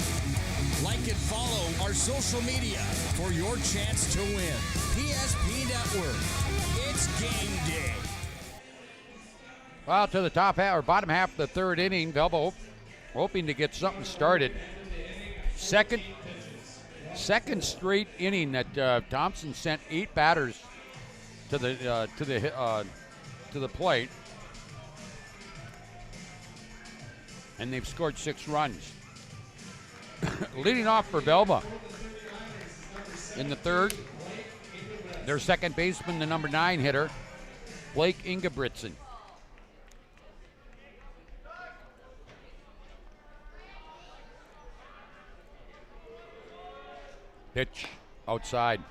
Like and follow our social media for your chance to win. PSP Network. It's game day. Well, to the top half or bottom half of the third inning, Velva hoping to get something started. Second straight inning that Thompson sent 8 batters to the plate, and they've scored 6 runs. Leading off for Velva in the third, their second baseman, the number 9 hitter, Blake Ingebrigtsen. Pitch outside.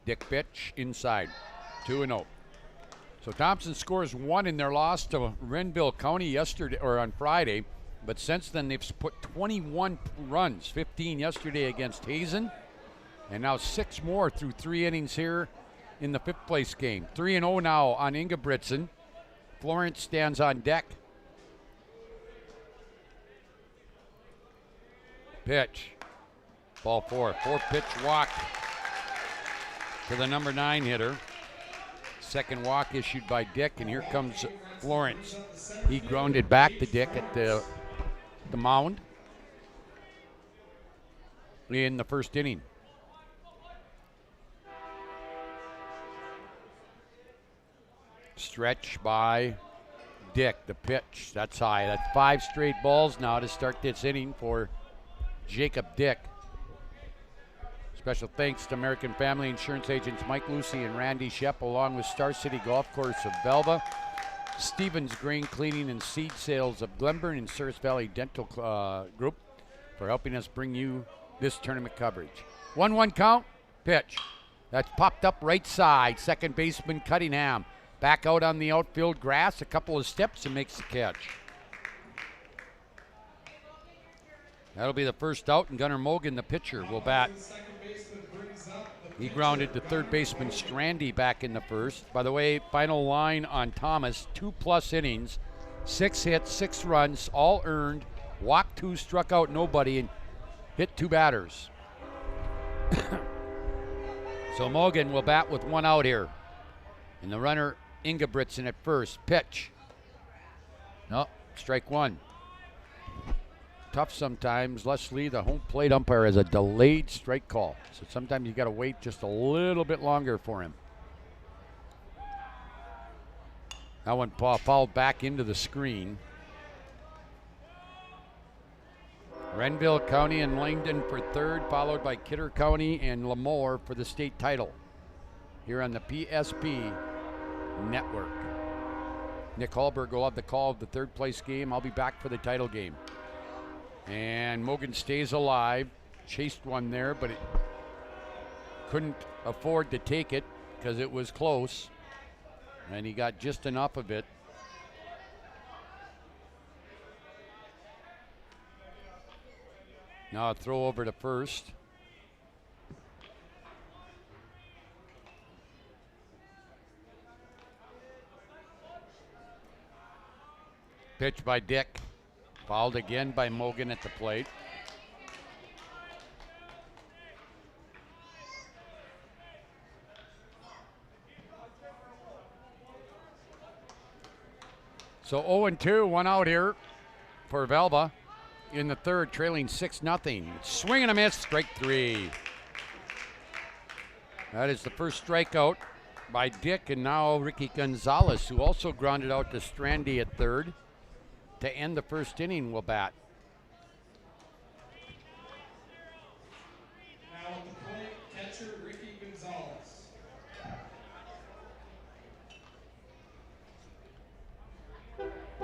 Dick pitch inside. 2-0. So Thompson scores 1 in their loss to Renville County yesterday or on Friday, but since then they've put 21 runs, 15 yesterday against Hazen, and now 6 more through 3 innings here in the 5th place game. 3-0 now on Ingebrigtsen. Florence stands on deck. Pitch. Ball 4. 4-pitch walk to the number 9 hitter. Second walk issued by Dick, and here comes Florence. He grounded back to Dick at the mound in the first inning. Stretch by Dick, the pitch. That's high. That's 5 straight balls now to start this inning for Jacob Dick. Special thanks to American Family Insurance agents Mike Lucy and Randy Shep, along with Star City Golf Course of Velva, Stevens Grain Cleaning and Seed Sales of Glenburn, and South Valley Dental Group for helping us bring you this tournament coverage. 1-1 count, pitch. That's popped up right side. Second baseman Cunningham. Back out on the outfield grass, a couple of steps, and makes the catch. That'll be the first out, and Gunnar Mogan, the pitcher, will bat. He grounded to third baseman Strandy back in the first. By the way, final line on Thomas, 2+ innings, 6 hits, 6 runs, all earned, walked 2, struck out nobody, and hit 2 batters. So Mogan will bat with 1 out here. And the runner, Ingebrigtsen at first. Pitch. No, strike 1. Tough sometimes. Leslie, the home plate umpire, has a delayed strike call. So sometimes you got to wait just a little bit longer for him. That one fouled back into the screen. Renville County and Langdon for third, followed by Kidder County and Lemoore for the state title here on the PSP Network. Nick Hallberg will have the call of the third place game. I'll be back for the title game. And Mogan stays alive. Chased one there, but it couldn't afford to take it because it was close. And he got just enough of it. Now a throw over to first. Pitch by Dick. Fouled again by Mogan at the plate. So 0-2, 1 out here for Velva. in the third, trailing 6-0. Swing and a miss, strike 3. That is the first strikeout by Dick, and now Ricky Gonzalez, who also grounded out to Strandy at third to end the first inning, will bat. Now at the plate, catcher Ricky Gonzalez.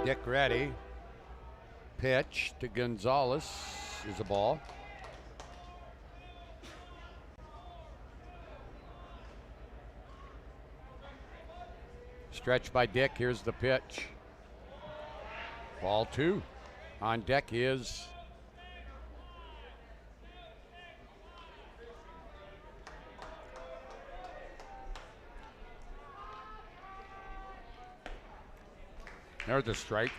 Dick ready. Pitch to Gonzalez is a ball. Stretch by Dick. Here's the pitch. Ball 2. On deck is there's the strike.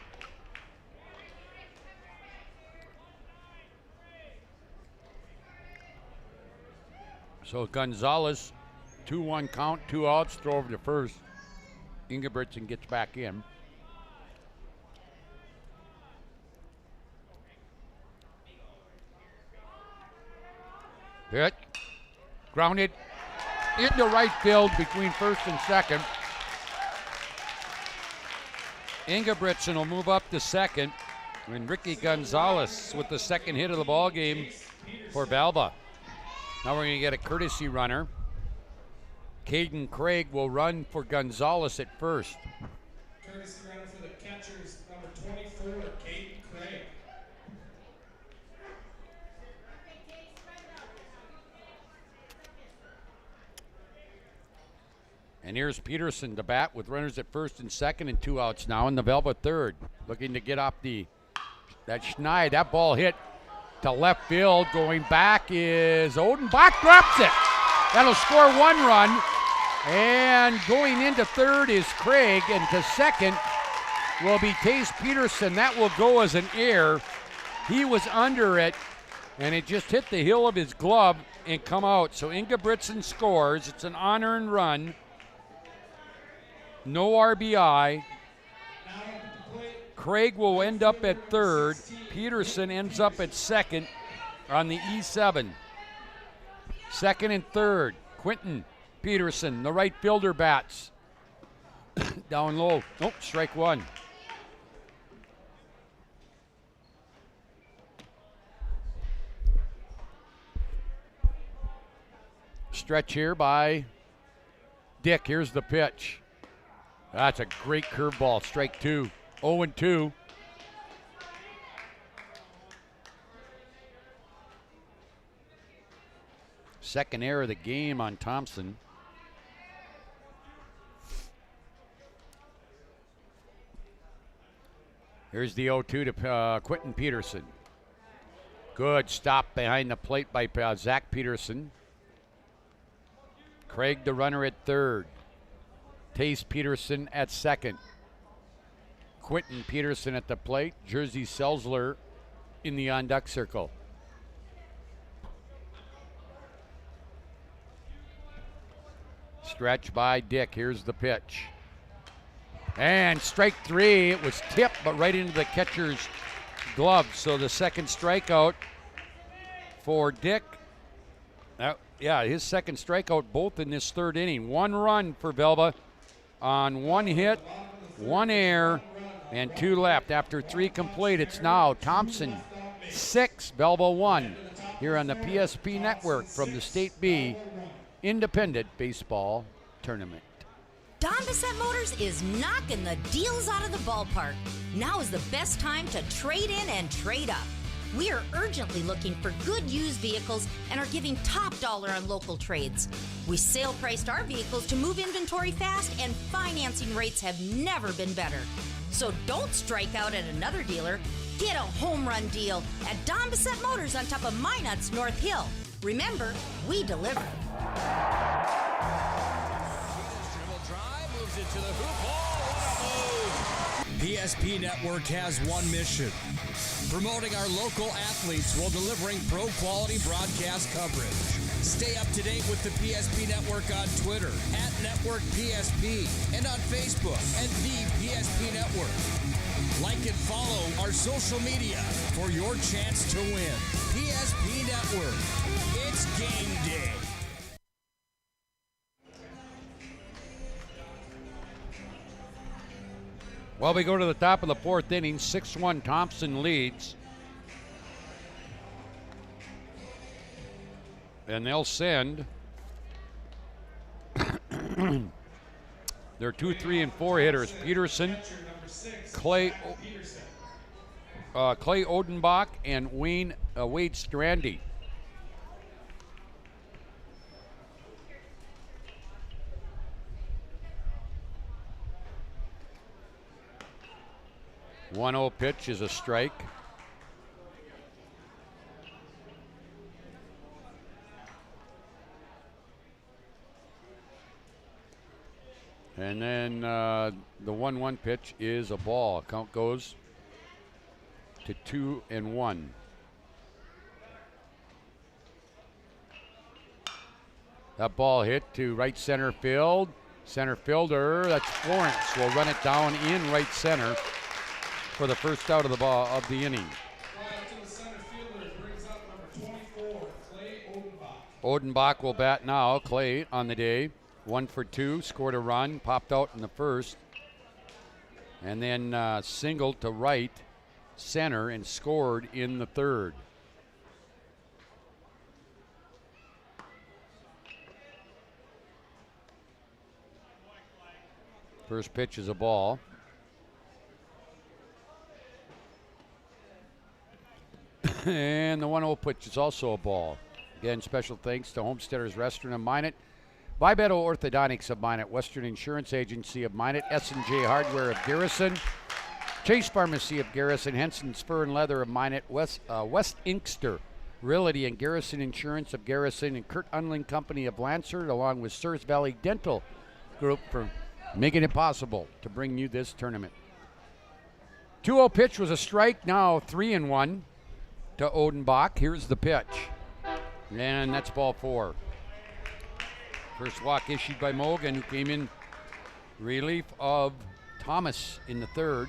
So Gonzalez, 2-1 count, 2 outs, throw over to first. Ingebrigtsen gets back in. Hit, grounded into right field between first and second. Ingebrigtsen will move up to second, and Ricky Gonzalez with the second hit of the ball game for Velva. Now we're going to get a courtesy runner. Caden Craig will run for Gonzalez at first. Courtesy runner for the catchers, number 24, Caden Craig. And here's Peterson to bat with runners at first and second and 2 outs now in the Velva third. Looking to get off that Schneid. That ball hit to left field. Going back is Odenbach, drops it. That'll score 1 run. And going into third is Craig, and to second will be Taze Peterson. That will go as an error. He was under it, and it just hit the heel of his glove and come out. So Ingebrigtsen scores. It's an unearned run. No RBI. Craig will end up at third. Peterson ends up at second on the E7. Second and third, Quentin Peterson, the right fielder, bats. Down low. Nope, strike 1. Stretch here by Dick. Here's the pitch. That's a great curveball. Strike 2. 0-2. Second error of the game on Thompson. Here's the 0-2 to Quentin Peterson. Good stop behind the plate by Zach Peterson. Craig the runner at third. Taze Peterson at second. Quentin Peterson at the plate. Jersey Selzler in the on-deck circle. Stretch by Dick. Here's the pitch. And strike 3. It was tipped, but right into the catcher's glove. So the second strikeout for Dick. His second strikeout both in this third inning. 1 run for Velva on 1 hit, 1 error, and 2 left. After 3 complete, it's now Thompson 6, Velva 1 here on the PSP Network from the State B Independent Baseball Tournament. Don Bissett Motors is knocking the deals out of the ballpark. Now is the best time to trade in and trade up. We are urgently looking for good used vehicles and are giving top dollar on local trades. We sale priced our vehicles to move inventory fast, and financing rates have never been better. So don't strike out at another dealer. Get a home run deal at Don Bissett Motors on top of Minot's North Hill. Remember, we deliver. Into the hoop hole. What a move. PSP Network has one mission: promoting our local athletes while delivering pro quality broadcast coverage. Stay up to date with the PSP Network on Twitter @NetworkPSP and on Facebook @The PSP Network. Like and follow our social media for your chance to win. PSP Network. It's game day. Well, we go to the top of the fourth inning. 6-1 Thompson leads. And they'll send their 2, 3, and 4 hitters. Peterson, Clay Odenbach, and Wade Strandy. The 1-0 pitch is a strike. And then the 1-1 pitch is a ball. Count goes to 2-1. That ball hit to right center field. Center fielder, that's Florence, will run it down in right center for the first out of the ball of the inning. To the center fielder brings up number 24, Clay Odenbach. Odenbach will bat now. Clay on the day. 1 for 2, scored a run, popped out in the first, and then singled to right center and scored in the third. First pitch is a ball. And the 1-0 pitch is also a ball. Again, special thanks to Homesteaders Restaurant of Minot, Vibeto Orthodontics of Minot, Western Insurance Agency of Minot, S&J Hardware of Garrison, Chase Pharmacy of Garrison, Henson's Fur and Leather of Minot, West Inkster Realty and Garrison Insurance of Garrison, and Kurt Unling Company of Lansford, along with Sears Valley Dental Group for making it possible to bring you this tournament. 2-0 pitch was a strike, now 3-1 to Odenbach. Here's the pitch. And that's ball 4. First walk issued by Mogan, who came in relief of Thomas in the third.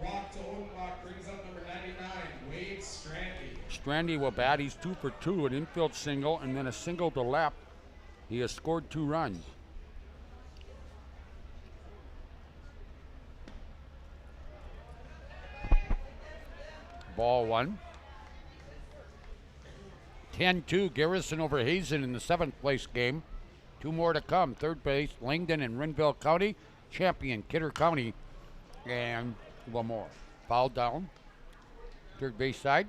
Walk to Odenbach brings up number 99, Wade Strandy. Strandy will bat. He's 2 for 2, an infield single, and then a single to left. He has scored 2 runs. Ball 1. 10-2 Garrison over Hazen in the 7th place game. 2 more to come. 3rd place, Langdon and Renville County. Champion, Kidder County. And 1 more. Foul down. 3rd base side.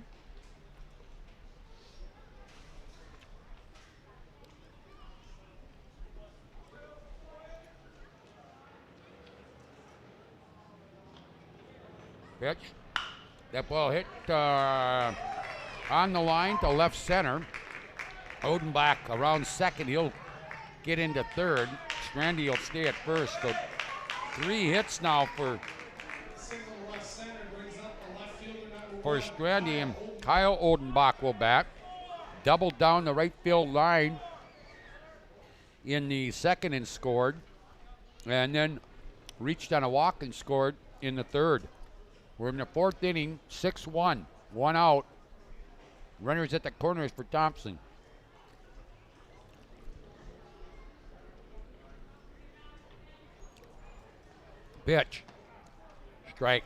Pitch. That ball hit on the line to left center. Odenbach around second. He'll get into third. Strandy will stay at first. So 3 hits now for Strandy, and Kyle Odenbach will bat. Doubled down the right field line in the second and scored. And then reached on a walk and scored in the third. We're in the 4th inning, 6-1. 1 out. Runners at the corners for Thompson. Pitch. Strike.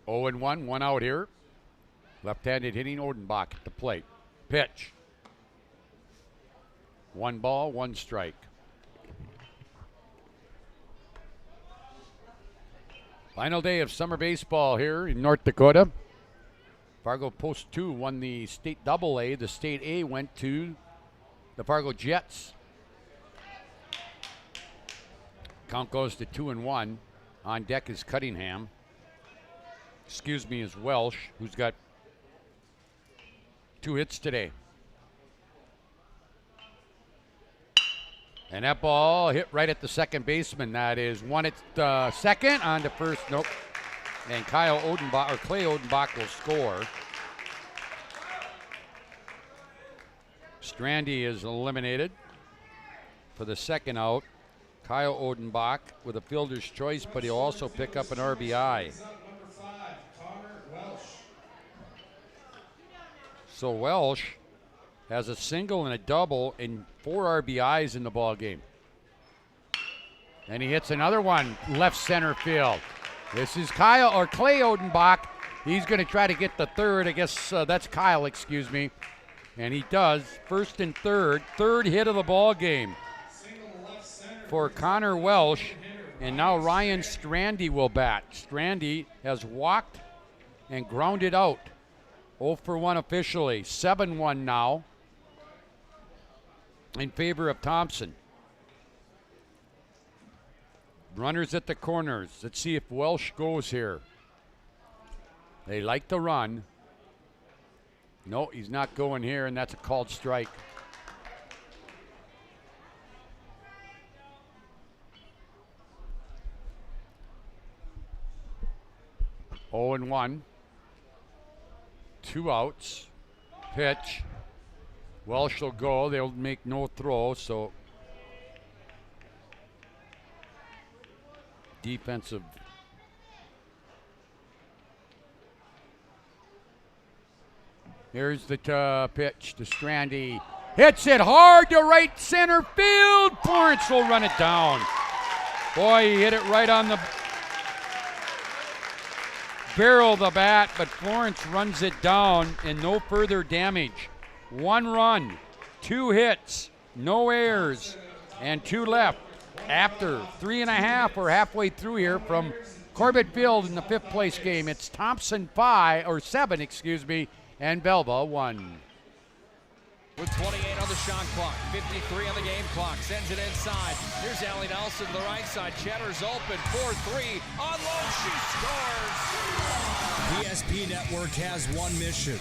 Oh and 1 out here. Left-handed hitting Odenbach at the plate. Pitch. 1 ball, 1 strike. Final day of summer baseball here in North Dakota. Fargo Post 2 won the state AA. The state A went to the Fargo Jets. Count goes to 2-1. On deck is Cunningham. Is Welsh, who's got 2 hits today. And that ball hit right at the second baseman. That is one at second, on to first. Nope. And Clay Odenbach will score. Strandy is eliminated for the second out. Kyle Odenbach with a fielder's choice, but he'll also pick up an RBI. Number 5, Conor Welsh. So Welsh has a single and a double and 4 RBIs in the ball game. And he hits another one left center field. This is Clay Odenbach. He's going to try to get the third. I guess that's Kyle, excuse me. And he does. First and third hit of the ball game for Conor Welsh. And now Ryan Strandy will bat. Strandy has walked and grounded out. 0 for 1 officially. 7-1 now in favor of Thompson. Runners at the corners. Let's see if Welsh goes here. They like the run. No, he's not going here, and that's a called strike. Oh and 1. 2 outs. Pitch. Welsh will go. They'll make no throw, so defensive. Here's the pitch to Strandy. Hits it hard to right center field. Florence will run it down. Boy, he hit it right on the barrel of the bat, but Florence runs it down and no further damage. 1 run, 2 hits, no errors, and 2 left. After 3.5, we're halfway through here from Corbett Field in the 5th place game. It's Thompson 7, and Velva 1. With 28 on the shot clock, 53 on the game clock, sends it inside. Here's Allie Nelson to the right side. Cheddar's open, 4-3, on low, she scores! PSP Network has one mission: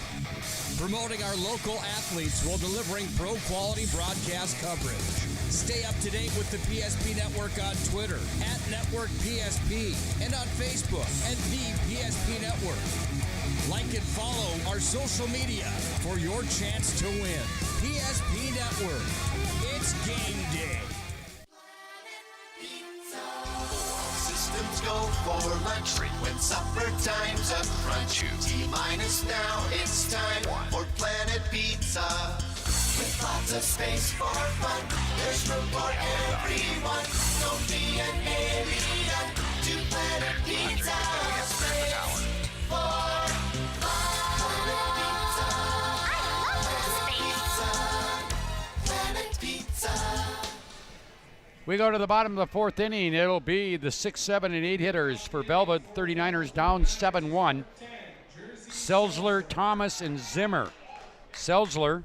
promoting our local athletes while delivering pro-quality broadcast coverage. Stay up to date with the PSP Network on Twitter, @NetworkPSP, and on Facebook, the PSP Network. Like and follow our social media for your chance to win. PSP Network. It's game day. Systems go for lunch when supper time's a crunch. T-minus now, it's time for Planet Pizza. With lots of space for fun, there's room for everyone. Don't be an alien to Planet Pizza. Space for We go to the bottom of the 4th inning. It'll be the 6, 7, and 8 hitters for Velva. 39ers down 7-1. Selzler, Thomas, and Zimmer. Selzler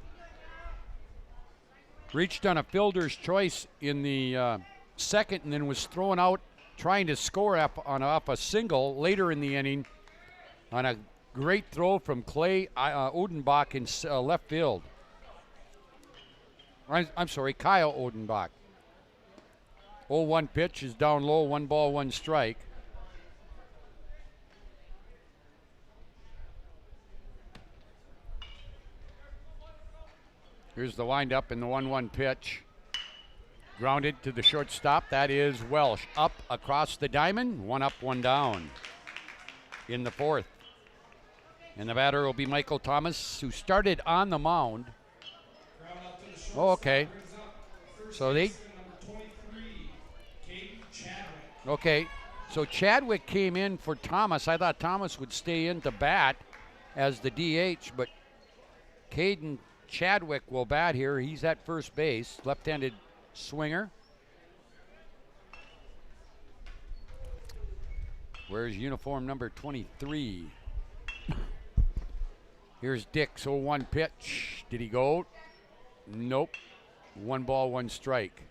reached on a fielder's choice in the second and then was thrown out trying to score off a single later in the inning on a great throw from Clay Odenbach in left field. I'm sorry, Kyle Odenbach. 0-1 pitch is down low, 1 ball, 1 strike. Here's the windup and the 1-1 pitch. Grounded to the shortstop. That is Welsh. Up across the diamond. 1 up, 1 down in the 4th. And the batter will be Michael Thomas, who started on the mound. Oh, okay. So Okay, so Chadwick came in for Thomas. I thought Thomas would stay in to bat as the DH, but Caden Chadwick will bat here. He's at first base, left-handed swinger. Where's uniform number 23? Here's Dix, 0-1 pitch. Did he go? Nope. 1 ball, 1 strike.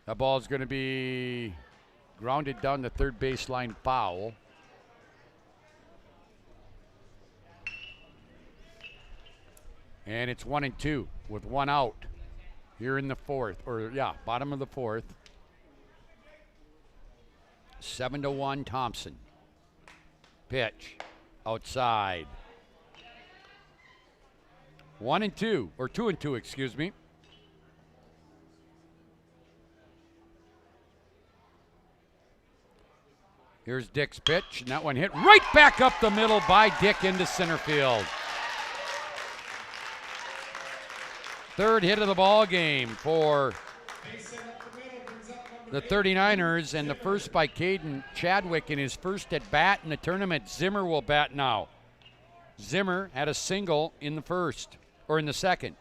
That ball is going to be grounded down the third baseline, foul. And it's 1-2 with one out here in the fourth, bottom of the fourth. 7-1 Thompson. Pitch outside. 1-2, or 2-2, excuse me. Here's Dick's pitch, and that one hit right back up the middle by Dick into center field. Third hit of the ball game for the 39ers, and the first by Caden Chadwick in his first at bat in the tournament. Zimmer will bat now. Zimmer had a single in the first, or in the second.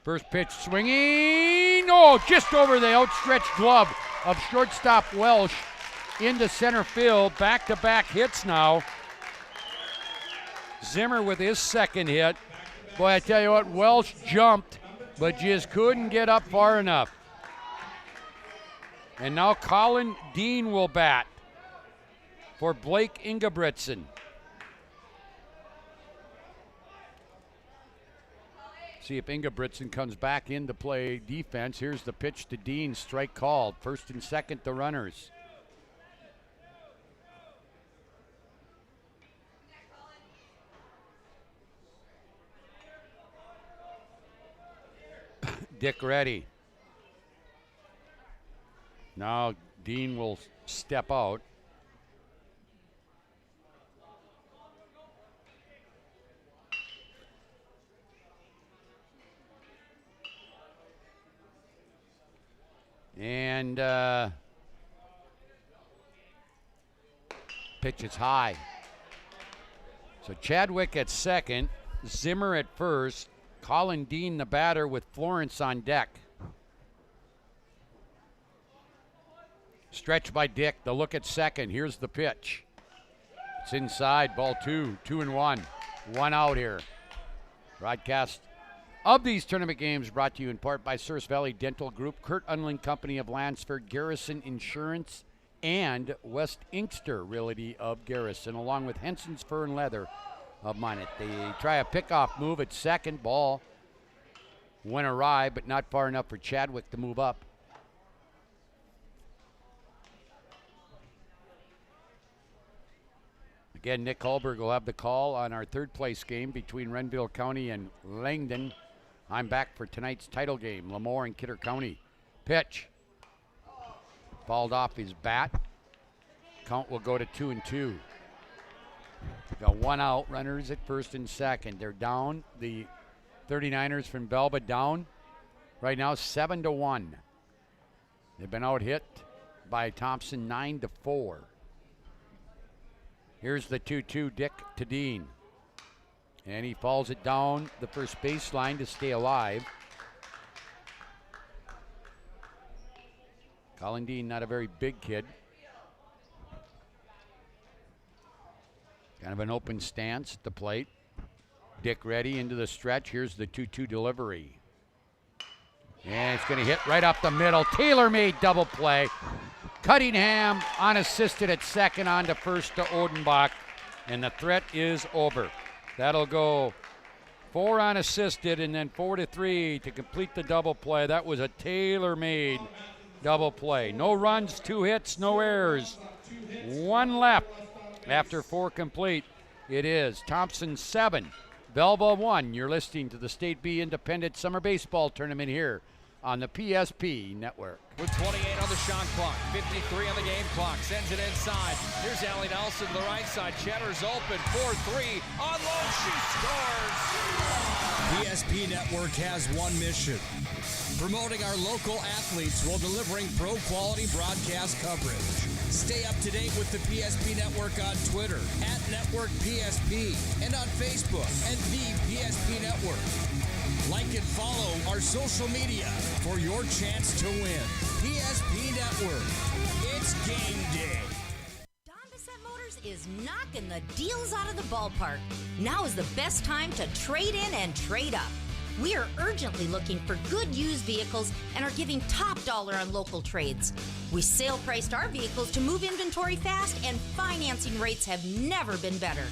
First pitch swinging. Oh, just over the outstretched glove of shortstop Welsh into center field. Back-to-back hits now. Zimmer with his second hit. Boy, I tell you what, Welsh jumped, but just couldn't get up far enough. And now Colin Dean will bat for Blake Ingebrigtsen. See if Ingebrigtsen comes back into play defense. Here's the pitch to Dean, strike called. First and second, the runners. Dick ready. Now Dean will step out. And pitch is high. So Chadwick at second, Zimmer at first, Colin Dean the batter with Florence on deck. Stretch by Dick, the look at second. Here's the pitch. It's inside, ball 2-1. One out here. Broadcast of these tournament games brought to you in part by South Valley Dental Group, Kurt Unling Company of Lansford, Garrison Insurance, and West Inkster Realty of Garrison, along with Henson's Fur and Leather of Minot. They try a pickoff move at second. Ball went awry, but not far enough for Chadwick to move up. Again, Nick Hallberg will have the call on our third place game between Renville County and Langdon. I'm back for tonight's title game, Lemoore and Kidder County. Pitch. Fouled off his bat. Count will go to 2-2. Got one out, runners at first and second. They're down. The 39ers from Velva down right now 7-1. They've been out hit by Thompson 9-4. Here's the 2-2, Dick to Dean. And he falls it down the first baseline to stay alive. Colin Dean, not a very big kid. Kind of an open stance at the plate. Dick ready into the stretch. Here's the 2-2 delivery. And it's going to hit right up the middle. Tailor-made double play. Cunningham unassisted at second, on to first to Odenbach, and the threat is over. That'll go 4 unassisted and then 4-3 to complete the double play. That was a tailor-made double play. No runs, 2 hits, no errors. 1 left after 4 complete. It is Thompson 7, Velva 1. You're listening to the State B Independent Summer Baseball Tournament here on the PSP Network. With 28 on the shot clock, 53 on the game clock, sends it inside. Here's Allie Nelson to the right side. Cheddar's open, 4-3, on low, she scores! PSP Network has one mission: promoting our local athletes while delivering pro-quality broadcast coverage. Stay up to date with the PSP Network on Twitter, @NetworkPSP, and on Facebook, the PSP Network. Like and follow our social media for your chance to win. PSP Network. It's game day. Don Bissett Motors is knocking the deals out of the ballpark. Now is the best time to trade in and trade up. We are urgently looking for good used vehicles and are giving top dollar on local trades. We sale priced our vehicles to move inventory fast, and financing rates have never been better.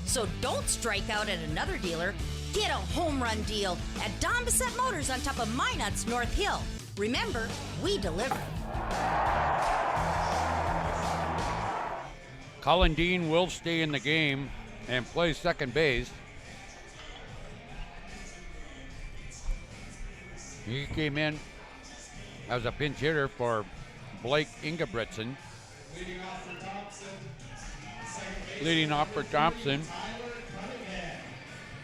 So don't strike out at another dealer. Get a home run deal at Don Bissett Motors on top of Minot's North Hill. Remember, we deliver. Cullen Dean will stay in the game and play second base. He came in as a pinch hitter for Blake Ingebrigtsen. Leading off for Thompson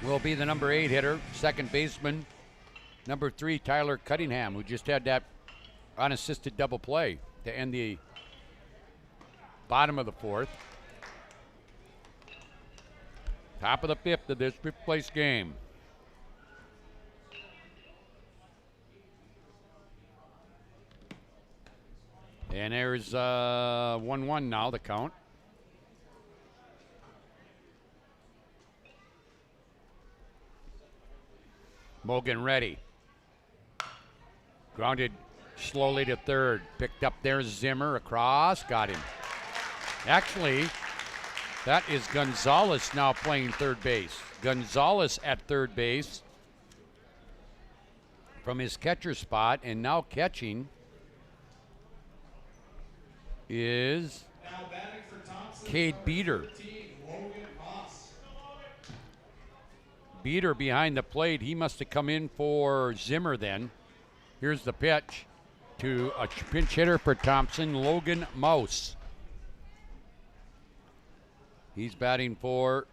will be the number 8 hitter, second baseman, number 3, Tyler Cunningham, who just had that unassisted double play to end the bottom of the 4th. Top of the 5th of this 5th place game. And there's 1-1 now, the count. Mogan ready. Grounded slowly to third. Picked up there, Zimmer across, got him. Actually, that is Gonzalez now playing third base. Gonzalez at third base from his catcher spot, and now catching is Cade Beater. Beater behind the plate. He must have come in for Zimmer then. Here's the pitch to a pinch hitter for Thompson, Logan Mouse. He's batting for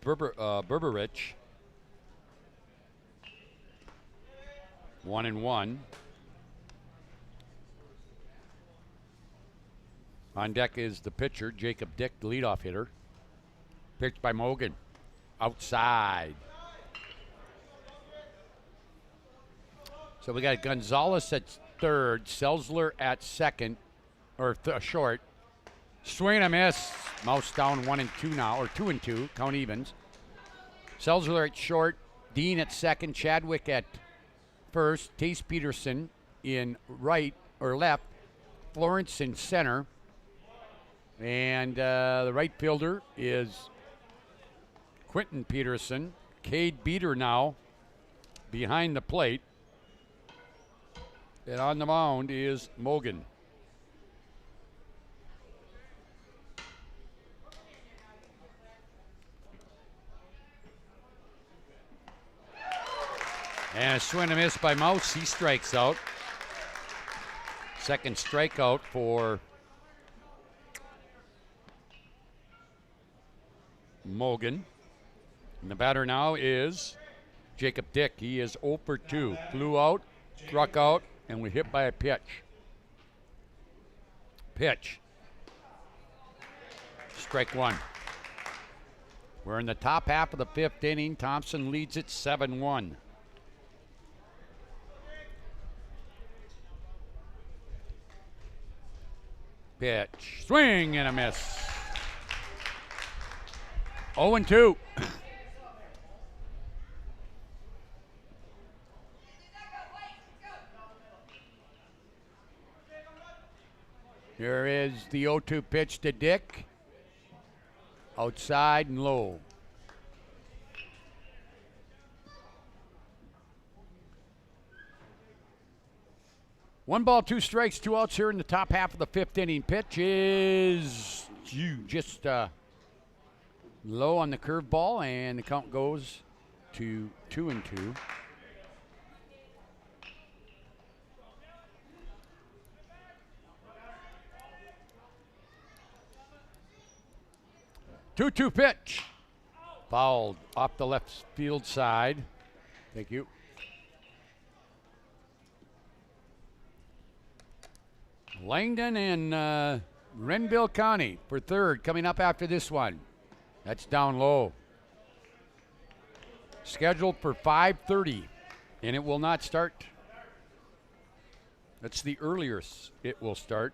Berberich. 1-1. On deck is the pitcher, Jacob Dick, the leadoff hitter. Pitched by Mogan. Outside. So we got Gonzalez at third, Selzler at second, or short. Swing and a miss. Mouse down 1-2 now, or 2-2, count evens. Selzler at short, Dean at second, Chadwick at first, Tace Peterson in right or left, Florence in center. And the right fielder is Quentin Peterson. Cade Beater now behind the plate. And on the mound is Mogan. And a swing and a miss by Mouse. He strikes out. Second strikeout for Mogan. And the batter now is Jacob Dick. He is 0 for 2. Flew out, struck out, and we hit by a pitch. Pitch. Strike one. We're in the top half of the 5th inning. Thompson leads it 7-1. Pitch. Swing and a miss. 0-2. Here is the 0-2 pitch to Dick. Outside and low. One ball, 2 strikes, 2 outs here in the top half of the 5th inning. Pitch is just low on the curveball, and the count goes to 2-2. Two-two pitch. Fouled off the left field side. Thank you. Langdon and Renville County for third coming up after this one. That's down low. Scheduled for 5:30, and it will not start. That's the earliest it will start.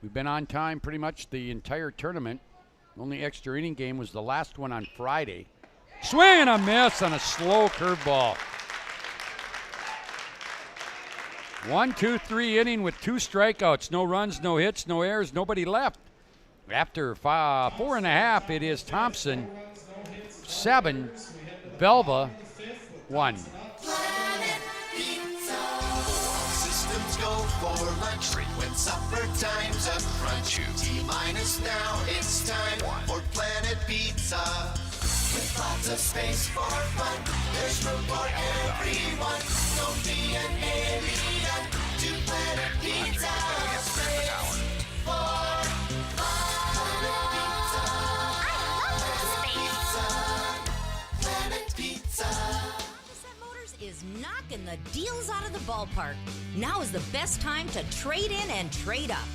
We've been on time pretty much the entire tournament. Only extra inning game was the last one on Friday. Swing and a miss on a slow curveball. 1-2-3 inning with 2 strikeouts, no runs, no hits, no errors, nobody left. After 4.5, it is Thompson 7, Velva 1. Systems go for lunch break when supper time's a crunch. T-minus now, it's time for Planet Pizza. With lots of space for fun, there's room for everyone. Don't be an alien to Planet Pizza. Space for fun. Planet Pizza. Motors is knocking the deals out of the ballpark. Now is the best time to trade in and trade up.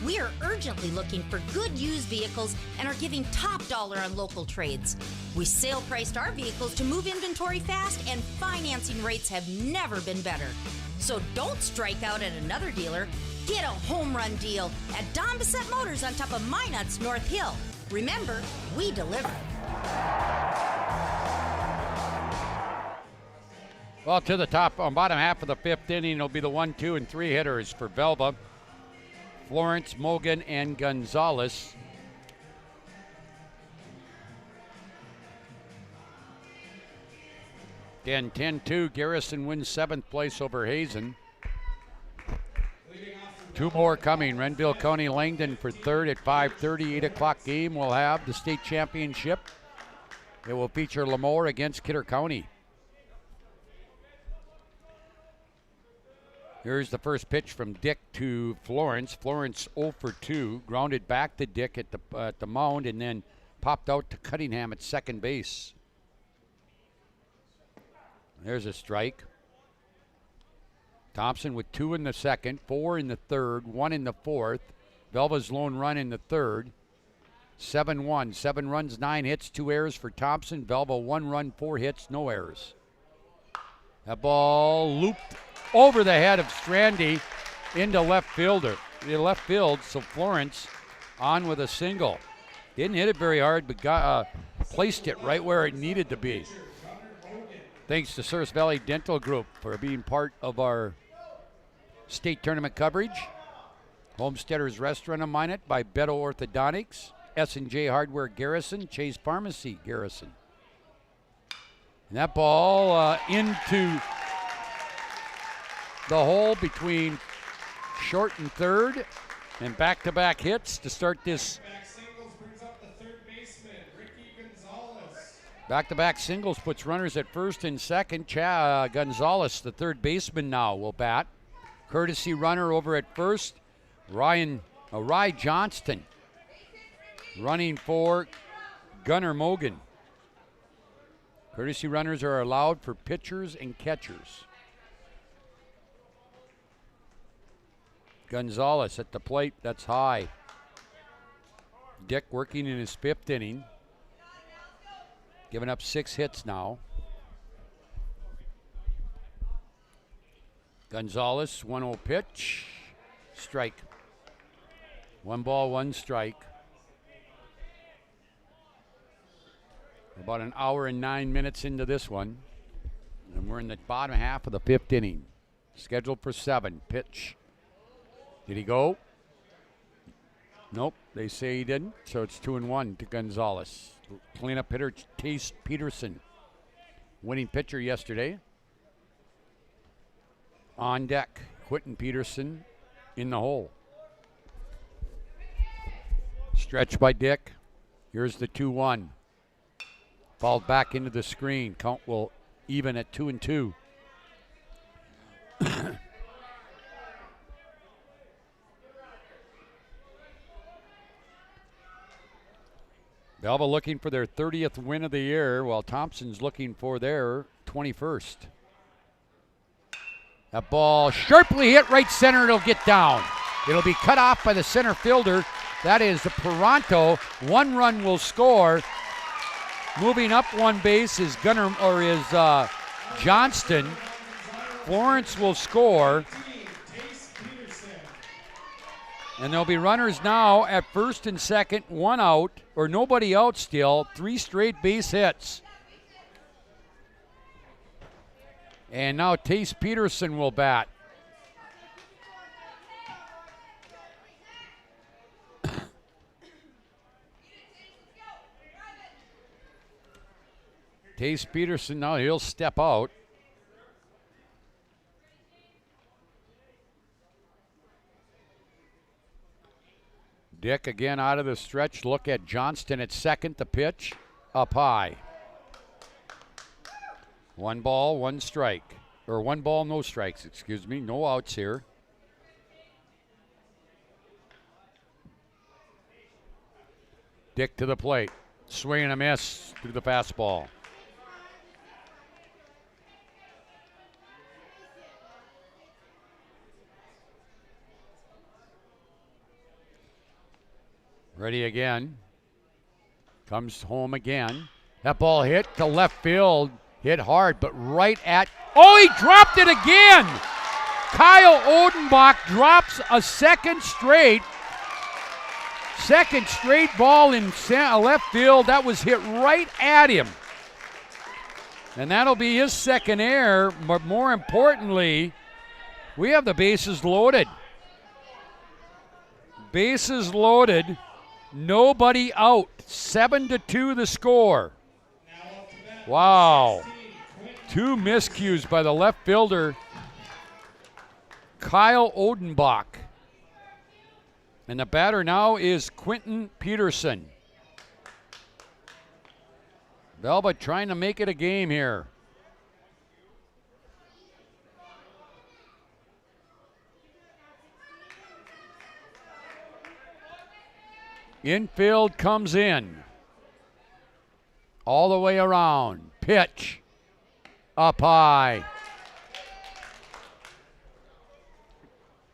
We are urgently looking for good used vehicles and are giving top dollar on local trades. We sale priced our vehicles to move inventory fast, and financing rates have never been better. So don't strike out at another dealer. Get a home run deal at Don Bissett Motors on top of Minot's North Hill. Remember, we deliver. Well, to the top, bottom half of the 5th inning, it'll be the 1, 2, and 3 hitters for Velva. Florence, Mogan, and Gonzalez. Again, 10-2, Garrison wins 7th place over Hazen. 2 more coming. Renville County Langdon for 3rd at 5:30, 8 o'clock game. We'll have the state championship. It will feature Lemoore against Kidder County. Here's the first pitch from Dick to Florence. Florence 0 for 2, grounded back to Dick at the mound, and then popped out to Cunningham at second base. There's a strike. Thompson with 2 in the second, 4 in the third, 1 in the fourth. Velva's lone run in the third. 7-1, 7 runs, 9 hits, 2 errors for Thompson. Velva 1 run, 4 hits, no errors. That ball looped over the head of Strandy into left field, so Florence on with a single. Didn't hit it very hard, but placed it right where it needed to be. Thanks to South Valley Dental Group for being part of our state tournament coverage. Homesteaders Restaurant of Minot by Beto Orthodontics. S&J Hardware Garrison, Chase Pharmacy Garrison. And that ball into the hole between short and third, and back-to-back hits to start this. Back-to-back singles puts runners at first and second. Gonzalez, the third baseman now, will bat. Courtesy runner over at first, Rye Johnston, running for Gunnar Mogan. Courtesy runners are allowed for pitchers and catchers. Gonzalez at the plate, that's high. Dick working in his 5th inning. Giving up 6 hits now. Gonzalez, 1-0 pitch. Strike. 1 ball, 1 strike. About an hour and 9 minutes into this one. And we're in the bottom half of the 5th inning. Scheduled for 7. Pitch. Did he go? Nope, they say he didn't, so it's 2-1 to Gonzalez. Cleanup hitter Tace Peterson, winning pitcher yesterday. On deck, Quentin Peterson in the hole. Stretch by Dick. Here's the 2-1. Ball back into the screen. Count will even at 2-2. Velva looking for their 30th win of the year, while Thompson's looking for their 21st. That ball sharply hit right center. It'll get down. It'll be cut off by the center fielder. That is Peranto. 1 run will score. Moving up 1 base is Johnston. Florence will score. And there'll be runners now at first and second, 1 out, or nobody out still, 3 straight base hits. And now Tace Peterson will bat. Taste Peterson, now he'll step out. Dick again out of the stretch. Look at Johnston at second. The pitch up high. 1 ball, 1 strike. Or 1 ball, no strikes, excuse me. No outs here. Dick to the plate. Swing and a miss through the fastball. Ready again. Comes home again. That ball hit to left field. Hit hard, but right at... Oh, he dropped it again! Kyle Odenbach drops a second straight ball in left field. That was hit right at him. And that'll be his second error, but more importantly, we have the bases loaded. Bases loaded. Nobody out. 7-2 the score. Wow. 2 miscues by the left fielder, Kyle Odenbach. And the batter now is Quentin Peterson. Velva trying to make it a game here. Infield comes in. All the way around. Pitch. Up high.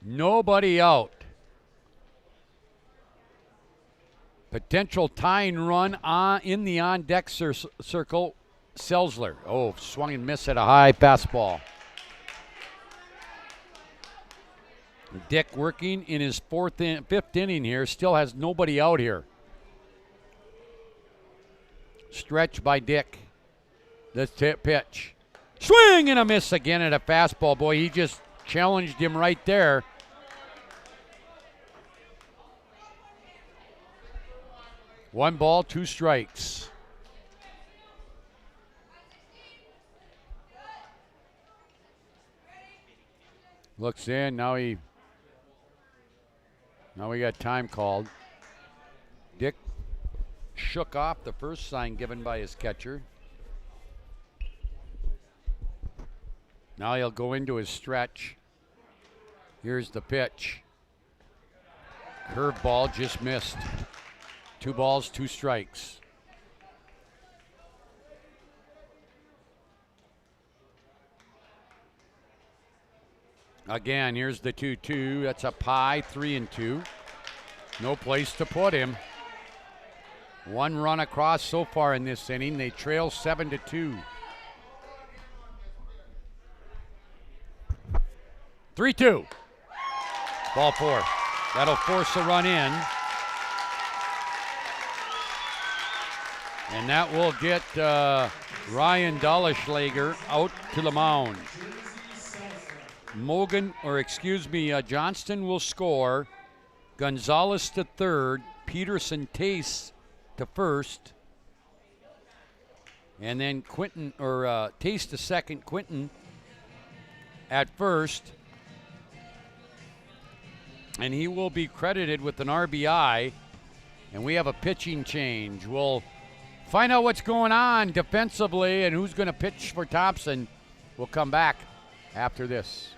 Nobody out. Potential tying run in the on-deck circle. Selzler. Oh, swung and missed at a high fastball. Dick working in his 5th inning here. Still has nobody out here. Stretch by Dick. This pitch. Swing and a miss again at a fastball. Boy, he just challenged him right there. One ball, 2 strikes. Looks in. Now we got time called. Dick shook off the first sign given by his catcher. Now he'll go into his stretch. Here's the pitch. Curveball just missed. 2 balls, 2 strikes. Again, here's the 2-2. That's up high, 3-2. No place to put him. 1 run across so far in this inning. They trail 7-2. 3-2. Ball 4. That'll force a run in. And that will get Ryan Dollischlager out to the mound. Johnston will score. Gonzalez to third. Peterson Tace to first. And then Tace to second. Quentin at first. And he will be credited with an RBI. And we have a pitching change. We'll find out what's going on defensively and who's going to pitch for Thompson. We'll come back after this.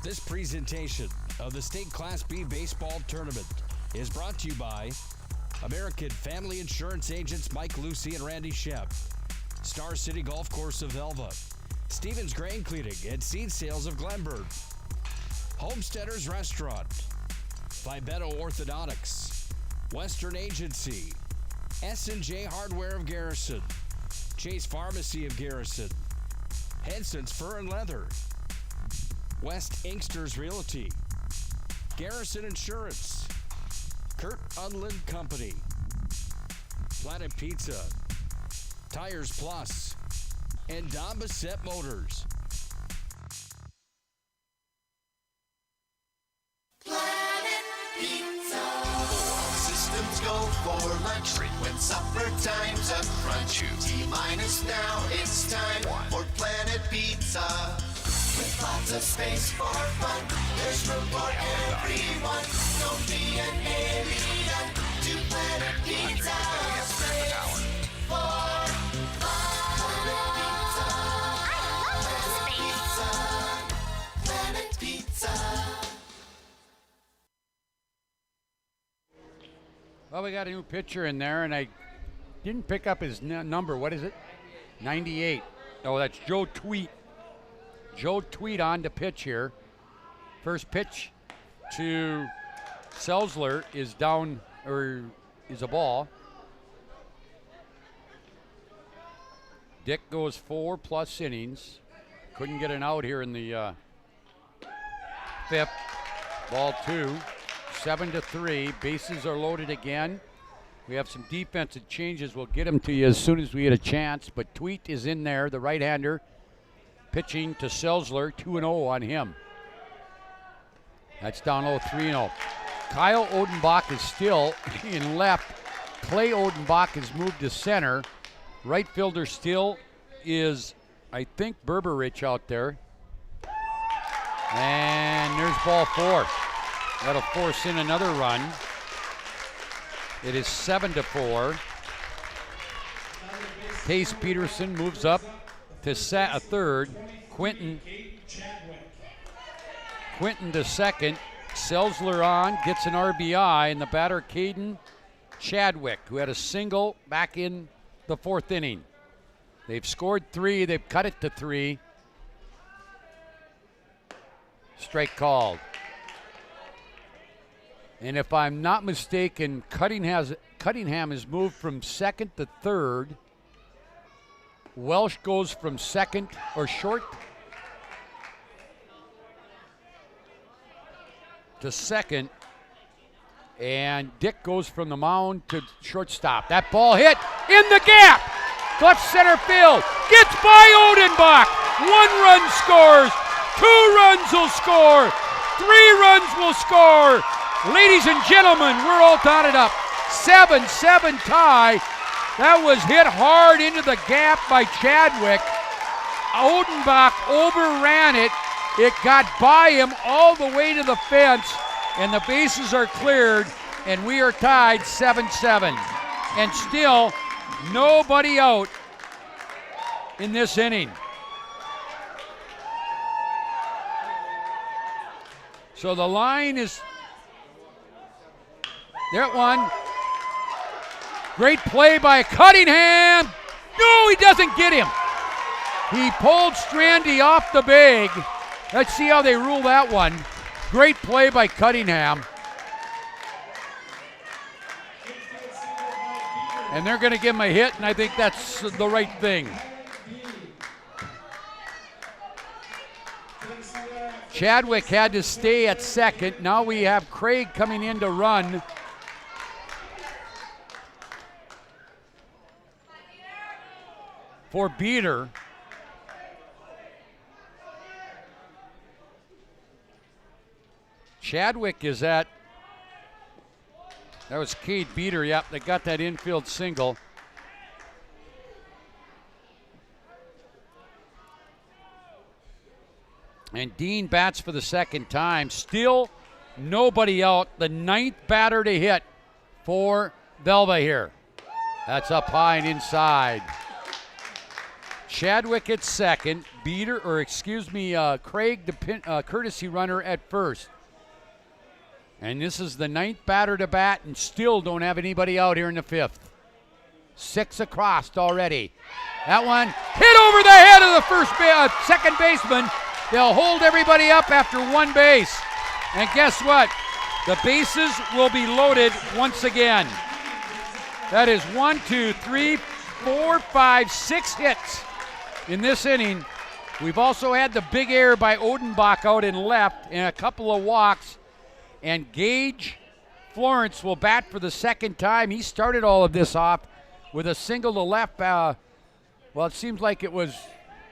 This presentation of the State Class B Baseball Tournament is brought to you by American Family Insurance Agents Mike Lucy and Randy Shep, Star City Golf Course of Velva, Stevens Grain Cleaning and Seed Sales of Glenburg, Homesteaders Restaurant, Vibeto Orthodontics, Western Agency, S&J Hardware of Garrison, Chase Pharmacy of Garrison, Henson's Fur and Leather, West Inksters Realty, Garrison Insurance, Kurt Unland Company, Planet Pizza, Tires Plus, and Don Bissett Motors. Planet Pizza. All systems go for for lunch. Frequent supper time's a crunch. T-minus now, it's time for Planet Pizza. With lots of space for fun, there's room for everyone. Don't be an alien to Planet Pizza. Space for fun. Planet Pizza. Well, we got a new pitcher in there, and I didn't pick up his number. What is it? 98. Oh, that's Joe Tweet. Joe Tweet on to pitch here. First pitch to Selzler is down, or is a ball. Dick goes 4+ innings. Couldn't get an out here in the fifth. Ball 2. 7-3. Bases are loaded again. We have some defensive changes. We'll get them to you as soon as we get a chance. But Tweet is in there, the right-hander, pitching to Selzler. 2-0 on him. That's down low, 3-0. Kyle Odenbach is still in left. Clay Odenbach has moved to center. Right fielder still is, I think, Berberich out there. And there's ball 4. That'll force in another run. It is 7-4. Pace Peterson moves up to third. Quentin to second. Selzler on, gets an RBI, and the batter Caden Chadwick, who had a single back in the 4th inning. They've scored 3. They've cut it to 3. Strike called. And if I'm not mistaken, Cunningham has moved from second to third. Welsh goes from second or short to second. And Dick goes from the mound to shortstop. That ball hit in the gap. Left center field. Gets by Odenbach. 1 run scores. 2 runs will score. 3 runs will score. Ladies and gentlemen, we're all dotted up. 7-7 tie. That was hit hard into the gap by Chadwick. Odenbach overran it. It got by him all the way to the fence, and the bases are cleared, and we are tied 7-7. And still, nobody out in this inning. So the line is... That one. Great play by Cunningham. No, he doesn't get him. He pulled Strandy off the bag. Let's see how they rule that one. Great play by Cunningham. And they're going to give him a hit, and I think that's the right thing. Chadwick had to stay at second. Now we have Craig coming in to run. For Beater. Chadwick is at, that was Cade Beater, yep, they got that infield single. And Dean bats for the second time. Still nobody out. The 9th batter to hit for Velva here. That's up high and inside. Chadwick at second. Craig, the courtesy runner at first. And this is the 9th batter to bat, and still don't have anybody out here in the 5th. 6 across already. That one hit over the head of the second baseman. They'll hold everybody up after 1 base. And guess what? The bases will be loaded once again. That is 1, 2, 3, 4, 5, 6 hits in this inning. We've also had the big error by Odenbach out in left and a couple of walks. And Gage Florence will bat for the second time. He started all of this off with a single to left. Well, it seems like it was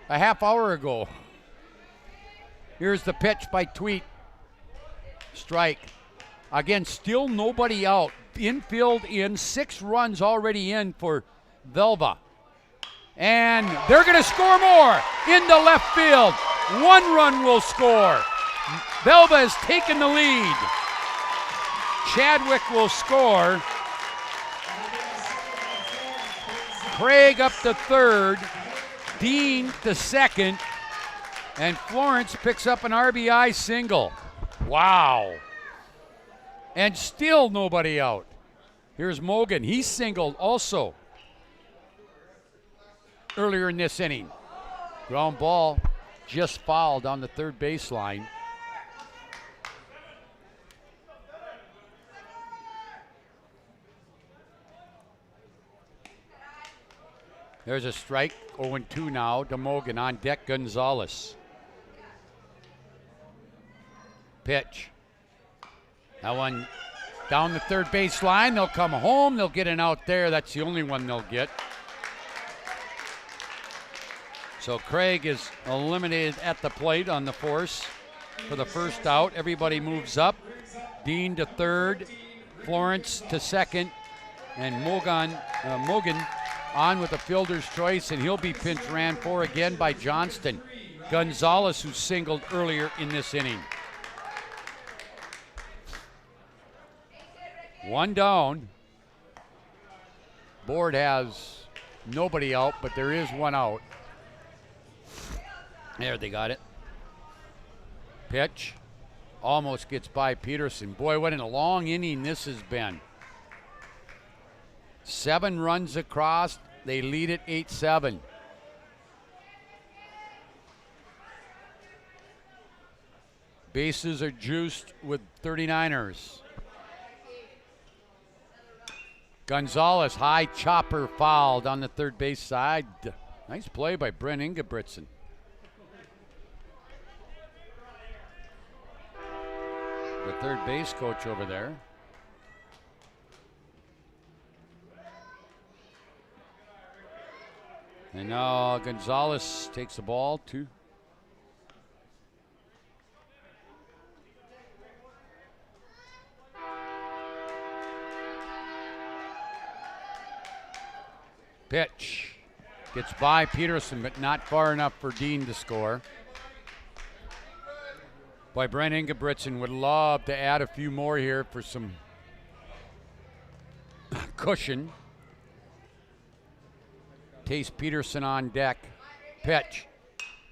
a half hour ago. Here's the pitch by Tweet. Strike. Again, still nobody out. infield in, 6 runs already in for Velva. And they're going to score more into left field. 1 run will score. Velva has taken the lead. Chadwick will score. Craig up to third. Dean to second. And Florence picks up an RBI single. Wow. And still nobody out. Here's Mogan. He singled also earlier in this inning. Ground ball just fouled on the third baseline. There's a strike, 0-2 now to Mogan. On deck, Gonzalez. Pitch. That one down the third baseline. They'll come home. They'll get an out there. That's the only one they'll get. So Craig is eliminated at the plate on the force for the first out. Everybody moves up. Dean to third. Florence to second. And Mogan on with a fielder's choice, and he'll be pinch ran for again by Johnston. Gonzalez, who singled earlier in this inning. 1 down. Board has nobody out, but there is 1 out. There, they got it. Pitch. Almost gets by Peterson. Boy, what a long inning this has been. 7 runs across. They lead it 8-7. Bases are juiced with 39ers. Gonzalez, high chopper fouled on the third base side. Nice play by Brent Ingebrigtsen. The third base coach over there. And now Gonzalez takes the ball to pitch. Gets by Peterson, but not far enough for Dean to score. Boy, Brent Ingebrigtsen would love to add a few more here for some cushion. Tace Peterson on deck. Pitch.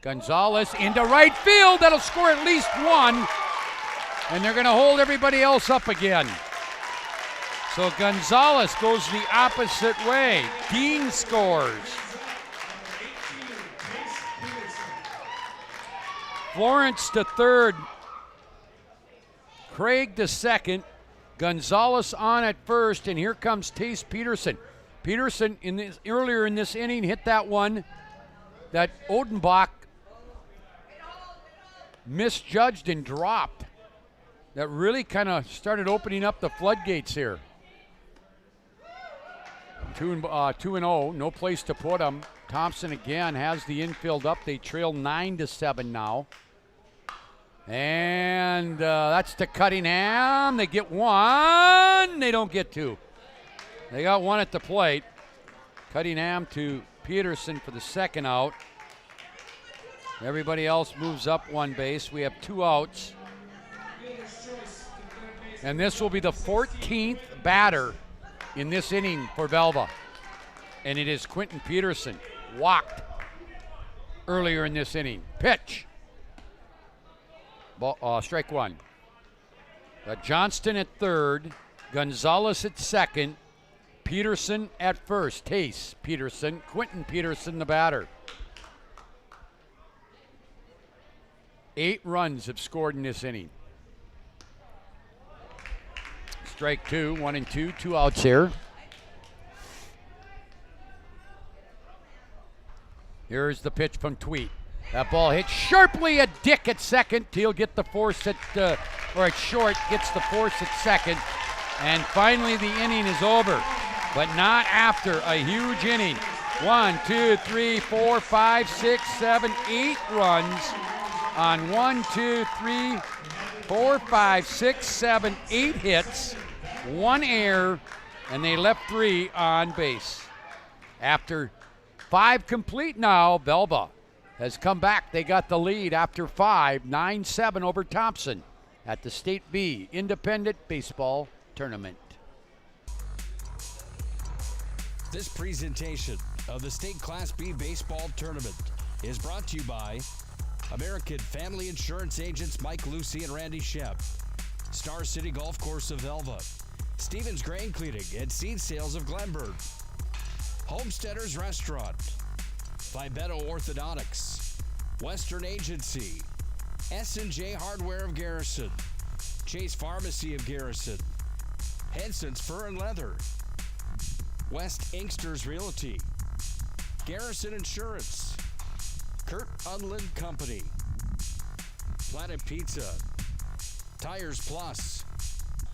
Gonzalez into right field. That'll score at least 1. And they're going to hold everybody else up again. So Gonzalez goes the opposite way. Dean scores. Florence to third. Craig to second. Gonzalez on at first. And here comes Tace Peterson. Peterson, earlier in this inning, hit that one that Odenbach misjudged and dropped. That really kind of started opening up the floodgates here. 2-0, no place to put them. Thompson again has the infield up. They trail 9-7 now. And that's to Cunningham. They get 1. They don't get 2. They got 1 at the plate. Cunningham to Peterson for the second out. Everybody else moves up 1 base. We have 2 outs. And this will be the 14th batter in this inning for Velva. And it is Quentin Peterson, walked earlier in this inning. Pitch. Strike 1. Johnston at third. Gonzalez at second. Peterson at first. Tace Peterson. Quentin Peterson, the batter. 8 runs have scored in this inning. Strike 2, 1-2, 2 outs here. Here's the pitch from Tweet. That ball hits sharply at Dick at second. He'll get the force at short, gets the force at second. And finally the inning is over, but not after a huge inning. 1, 2, 3, 4, 5, 6, 7, 8 runs on 1, 2, 3, 4, 5, 6, 7, 8 hits. one error, and they left 3 on base. After 5 complete now, Velva has come back. They got the lead after 5, 9-7 over Thompson at the State B Independent Baseball Tournament. This presentation of the State Class B Baseball Tournament is brought to you by American Family Insurance Agents Mike Lucy and Randy Shep, Star City Golf Course of Velva, Stevens Grain Cleaning and Seed Sales of Glenburn, Homesteaders Restaurant, Fibeto Orthodontics, Western Agency, S&J Hardware of Garrison, Chase Pharmacy of Garrison, Henson's Fur and Leather, West Inksters Realty, Garrison Insurance, Kurt Unland Company, Planet Pizza, Tires Plus,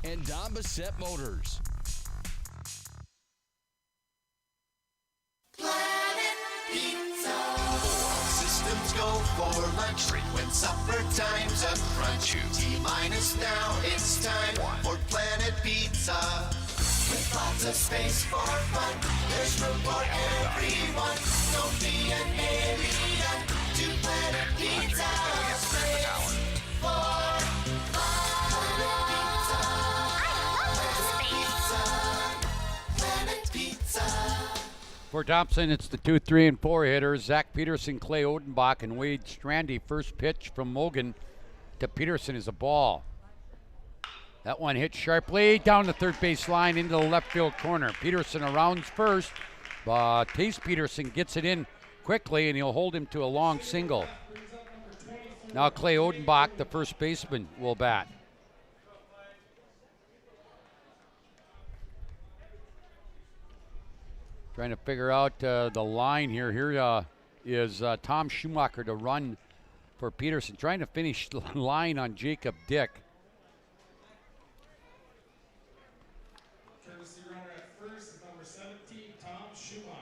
and Don Bissett Motors. Planet Pizza. All systems go for lunch. Frequent supper time's a crunch. T-minus now, it's time for Planet Pizza. With lots of space for fun, there's room for everyone. Don't be an alien to Planet Pizza. Space for fun. Planet Pizza. For Thompson, it's the 2, 3, and 4 hitters. Zach Peterson, Clay Odenbach, and Wade Strandy. First pitch from Mogan to Peterson is a ball. That one hit sharply down the third base line into the left field corner. Peterson around first. Tace Peterson gets it in quickly, and he'll hold him to a long single. Now Clay Odenbach, the first baseman, will bat. Trying to figure out the line here. Here is Tom Schumacher to run for Peterson. Trying to finish the line on Jacob Dick. Courtesy runner at first is number 17, Tom Schumacher.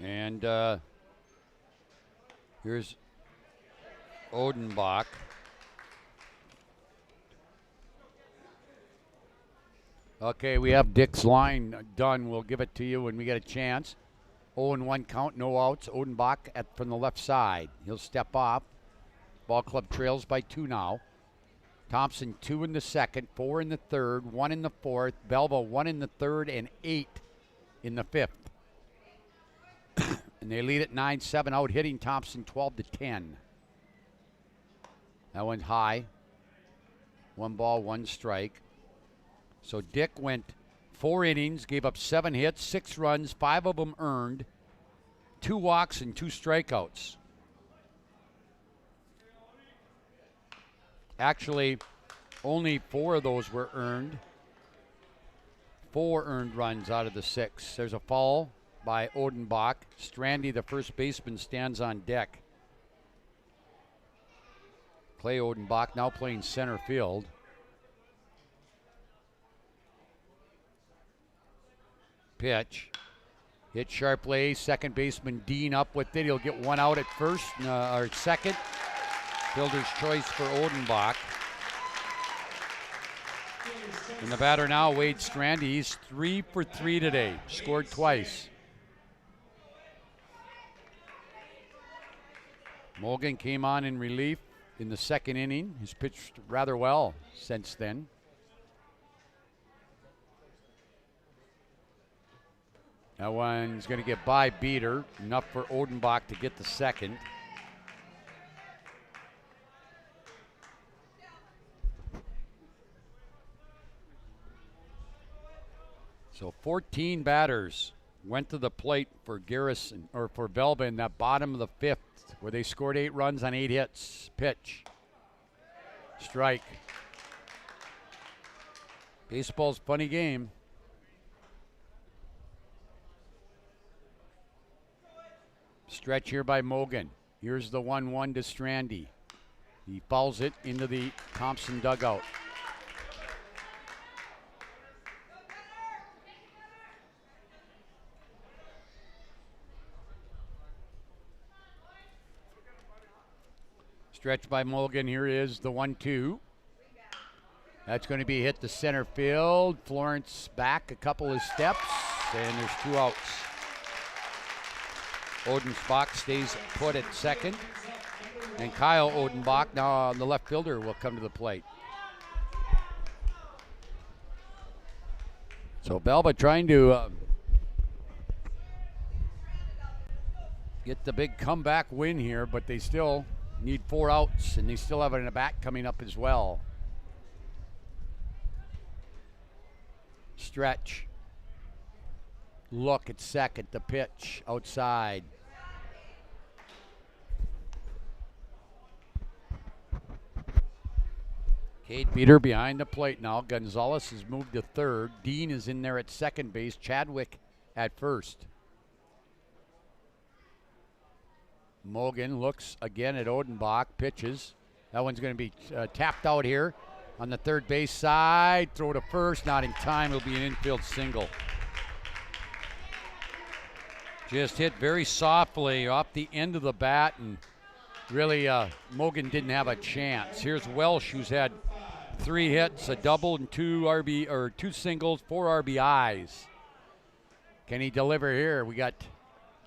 And here's Odenbach. Okay, we have Dick's line done. We'll give it to you when we get a chance. 0-1 count, no outs. Odenbach from the left side. He'll step off. Ball club trails by 2 now. Thompson 2 in the second, 4 in the third, 1 in the fourth. Velva 1 in the third and 8 in the fifth. And they lead at 9-7, out hitting Thompson 12-10. That went high. 1 ball, 1 strike. So Dick went 4 innings, gave up 7 hits, 6 runs, 5 of them earned, 2 walks and 2 strikeouts. Actually, only 4 of those were earned. 4 earned runs out of the 6. There's a foul by Odenbach. Strandy, the first baseman, stands on deck. Clay Odenbach now playing center field. Pitch. Hit sharply. Second baseman Dean up with it. He'll get 1 out at first or second. Fielder's choice for Odenbach. And the batter now, Wade Strandy. He's 3 for 3 today. Scored twice. Morgan came on in relief in the second inning. He's pitched rather well since then. That one's going to get by Beater. Enough for Odenbach to get the second. So 14 batters went to the plate for Garrison, or for Velva in that bottom of the 5th, where they scored 8 runs on 8 hits. Pitch. Strike. Baseball's a funny game. Stretch here by Mogan. Here's the 1-1 to Strandy. He fouls it into the Thompson dugout. Stretch by Mulligan. Here is the 1-2. That's going to be hit to center field. Florence back a couple of steps, and there's 2 outs. Odenbach stays put at second, and Kyle Odenbach, now the left fielder, will come to the plate. So Velva trying to get the big comeback win here, but they still need 4 outs, and they still have an at-bat coming up as well. Stretch. Look at second, the pitch outside. Cade Beater behind the plate now. Gonzalez has moved to third. Dean is in there at second base. Chadwick at first. Mogan looks again at Odenbach, pitches. That one's going to be tapped out here on the third base side. Throw to first, not in time. It'll be an infield single. Just hit very softly off the end of the bat, and really Mogan didn't have a chance. Here's Welsh, who's had 3 hits, a double, and 2 singles, 4 RBIs. Can he deliver here? We got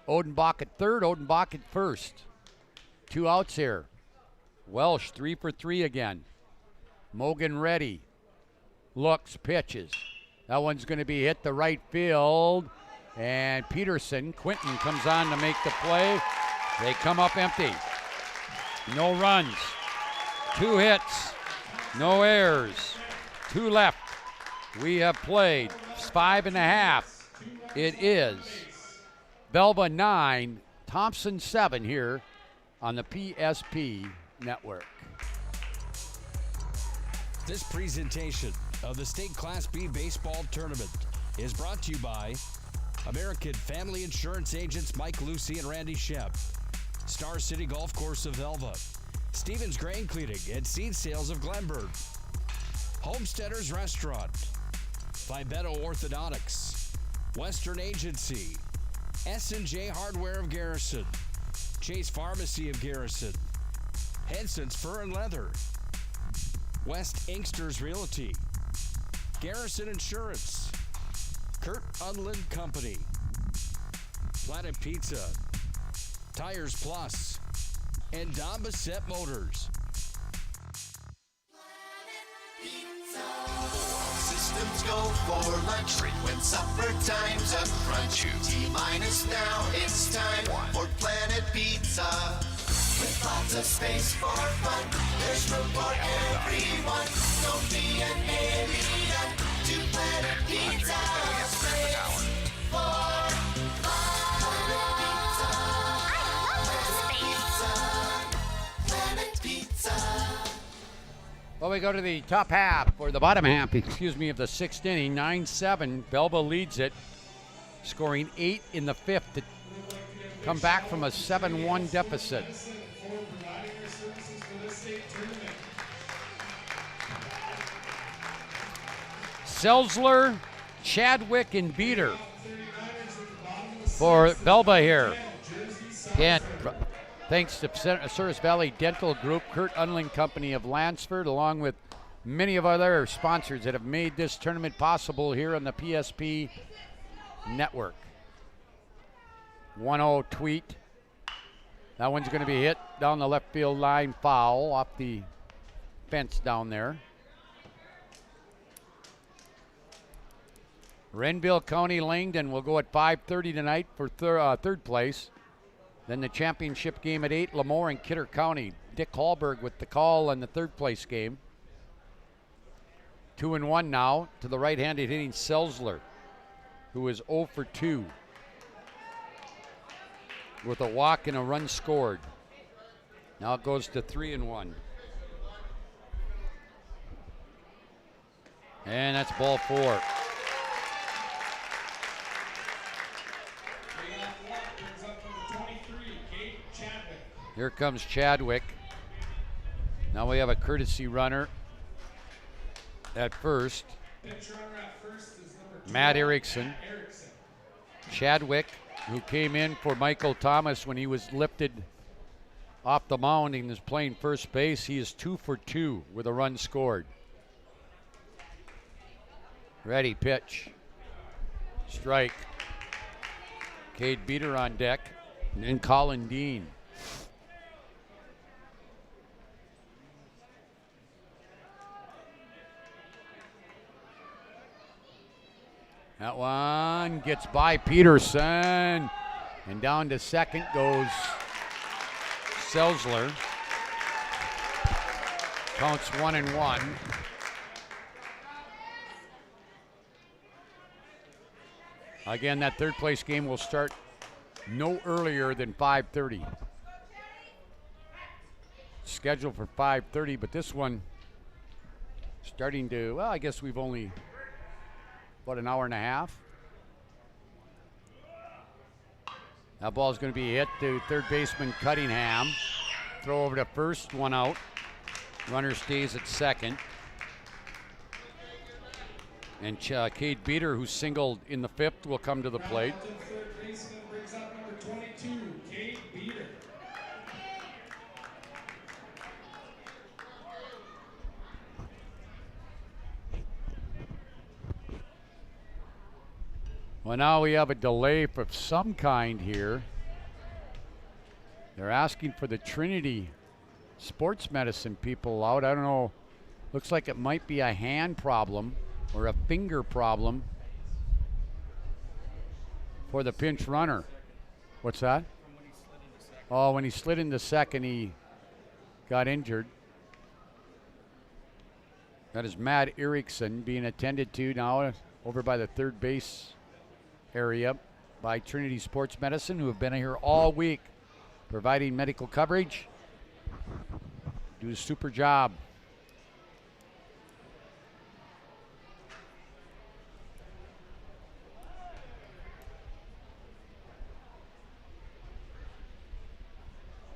Odenbach at third, Odenbach at first. 2 outs here. Welsh 3 for 3 again. Mogan ready. Looks, pitches. That one's going to be hit to right field. And Peterson, Quentin comes on to make the play. They come up empty. No runs. 2 hits. No errors. 2 left. We have played 5.5. It is Velva 9, Thompson 7 here on the PSP Network. This presentation of the State Class B Baseball Tournament is brought to you by American Family Insurance Agents Mike Lucy and Randy Shep, Star City Golf Course of Velva, Stevens Grain Cleaning and Seed Sales of Glenburg, Homesteaders Restaurant, Vibeto Orthodontics, Western Agency, S&J Hardware of Garrison, Chase Pharmacy of Garrison, Henson's Fur and Leather, West Inksters Realty, Garrison Insurance, Kurt Unland Company, Planet Pizza, Tires Plus, and Don Bissett Motors. Systems go for lunch when supper time's a crunch. T-minus now, it's time for Planet Pizza. With lots of space for fun, there's room for everyone. Don't be an alien to Planet Pizza. Space for Planet Pizza. Well, we go to the top half, or the bottom half, of the 6th inning. 9-7, Velva leads it, scoring 8 in the 5th to come back from a 7-1 deficit. Selzler, Chadwick, and Beater for Velva here. Again, thanks to Souris Valley Dental Group, Kurt Unling Company of Lansford, along with many of our other sponsors that have made this tournament possible here on the PSP Network. 1-0 Tweet. That one's going to be hit down the left field line, foul off the fence down there. Renville County Langdon will go at 5:30 tonight for third place. Then the championship game at 8, Lemoore and Kidder County. Dick Hallberg with the call on the third place game. 2-1 now to the right-handed hitting Selzler, who is 0 for 2 with a walk and a run scored. Now it goes to 3-1. And that's ball 4. Here comes Chadwick. Now we have a courtesy runner at first. Matt Erickson. Chadwick, who came in for Michael Thomas when he was lifted off the mound and is playing first base. He is 2 for 2 with a run scored. Ready, pitch. Strike. Cade Beater on deck. And then Colin Dean. That one gets by Peterson. And down to second goes Selzler. Counts 1-1. Again, that third place game will start no earlier than 5:30. Scheduled for 5:30, but this one starting to, well, I guess we've only, what, an hour and a half? That ball's going to be hit to third baseman Cunningham. Throw over to first, one out. Runner stays at second. And Cade Beater, who singled in the fifth, will come to the plate. Third baseman brings up number 22, Cade Beater. Well, now we have a delay of some kind here. They're asking for the Trinity sports medicine people out. I don't know. Looks like it might be a hand problem or a finger problem for the pinch runner. What's that? Oh, when he slid into second, he got injured. That is Matt Erickson being attended to now over by the third base area by Trinity Sports Medicine, who have been here all week providing medical coverage. Do a super job.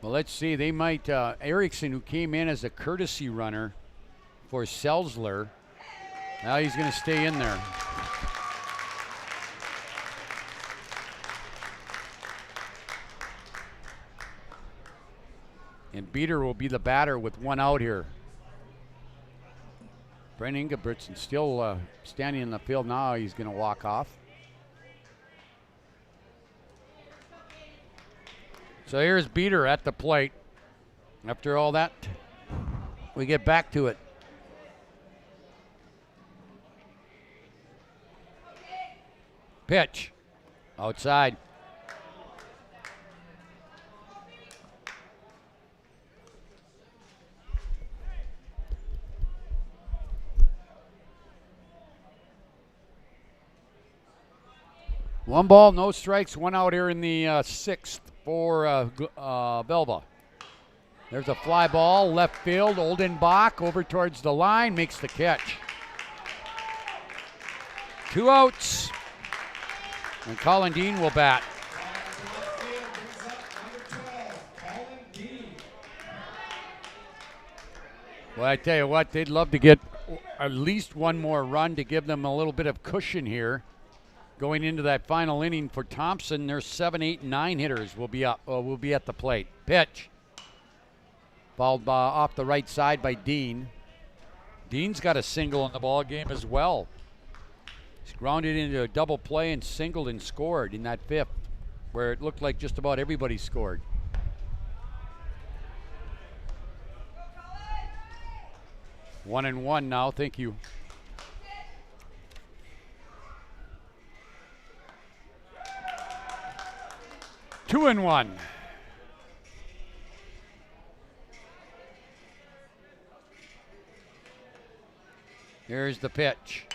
Well, let's see. They might, Erickson, who came in as a courtesy runner for Selzler, now he's going to stay in there. And Beater will be the batter with one out here. Brent Ingebrigtsen still standing in the field now. He's going to walk off. So here's Beater at the plate. After all that, we get back to it. Pitch. Outside. One ball, no strikes, one out here in the sixth for Velva. There's a fly ball, left field. Oldenbach over towards the line, makes the catch. 2 outs. And Colin Dean will bat. Well, I tell you what, they'd love to get at least one more run to give them a little bit of cushion here. Going into that final inning for Thompson, their 7, 8, 9 hitters will be up. Will be at the plate. Pitch. Fouled off the right side by Dean. Dean's got a single in the ball game as well. He's grounded into a double play and singled and scored in that fifth, where it looked like just about everybody scored. One and one now. Thank you. Two and one. Here's the pitch.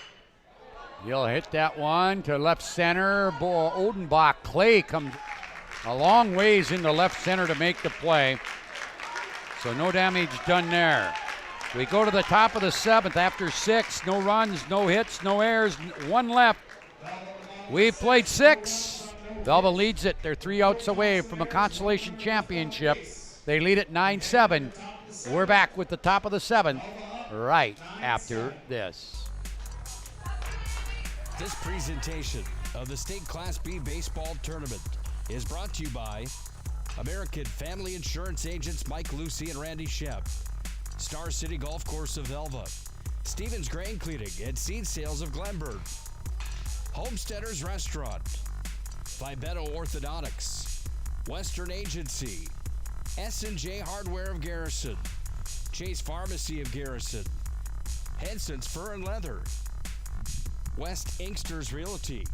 He'll hit that one to left center. Oldenbach. Clay comes a long ways into left center to make the play. So no damage done there. We go to the top of the seventh after 6. No runs, no hits, no errors, one left. We've played 6. Velva leads it. They're 3 outs away from a consolation championship. They lead it 9-7. We're back with the top of the 7th right after this. This presentation of the State Class B Baseball Tournament is brought to you by American Family Insurance Agents Mike Lucy and Randy Shep, Star City Golf Course of Velva, Stevens Grain Cleaning and Seed Sales of Glenburn, Homesteaders Restaurant, Fibeto Orthodontics, Western Agency, S&J Hardware of Garrison, Chase Pharmacy of Garrison, Henson's Fur and Leather, West Inksters Realty,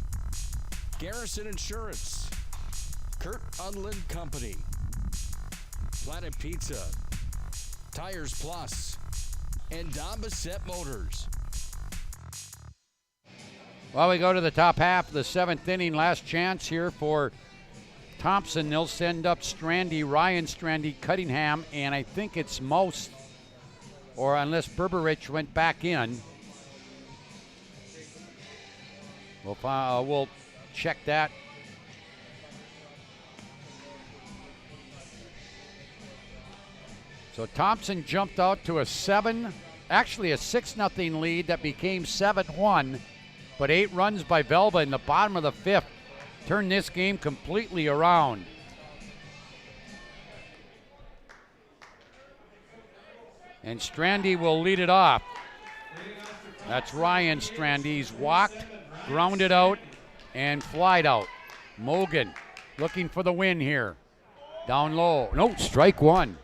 Garrison Insurance, Kurt Unland Company, Planet Pizza, Tires Plus, and Don Bissett Motors. Well, we go to the top half of the 7th inning. Last chance here for Thompson. They'll send up Strandy, Ryan Strandy, Cunningham, and I think it's Mouse, or unless Berberich went back in. We'll check that. So Thompson jumped out to a 6-0 lead that became 7-1, but 8 runs by Velva in the bottom of the 5th turned this game completely around. And Strandy will lead it off. That's Ryan Strandy. He's walked, grounded out, and flied out. Mogan looking for the win here. Down low. No, strike one.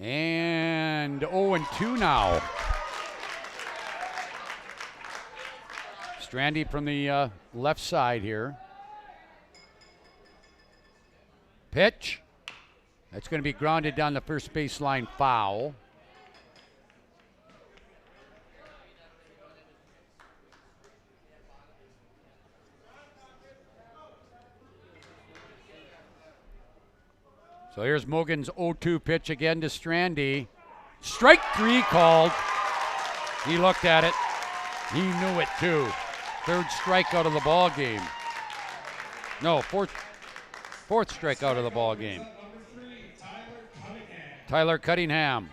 And 0-2 now. Strandy from the left side here. Pitch. That's going to be grounded down the first baseline, foul. So here's Mogan's 0-2 pitch again to Strandy. Strike 3 called. He looked at it. He knew it too. 3rd strikeout of the ball game. No, fourth strikeout of the ball game. Tyler Cunningham,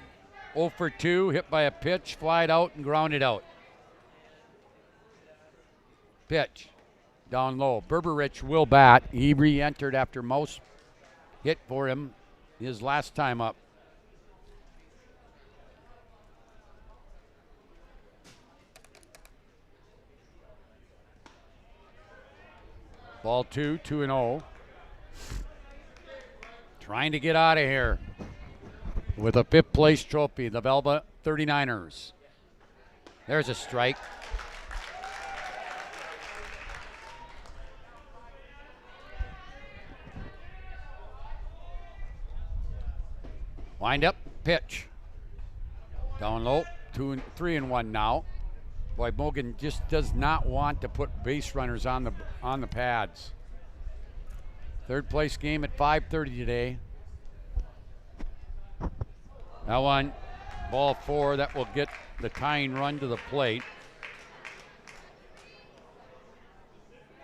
0 for 2, hit by a pitch, flied out and grounded out. Pitch, down low. Berberich will bat. He re-entered after Mouse hit for him his last time up. Ball 2, 2-0. Trying to get out of here with a 5th place trophy, the Velva 39ers. There's a strike. Wind up, pitch. Down low, 3-1 now. Boy, Mogan just does not want to put base runners on the pads. 3rd place game at 5:30 today. That one, ball 4, that will get the tying run to the plate.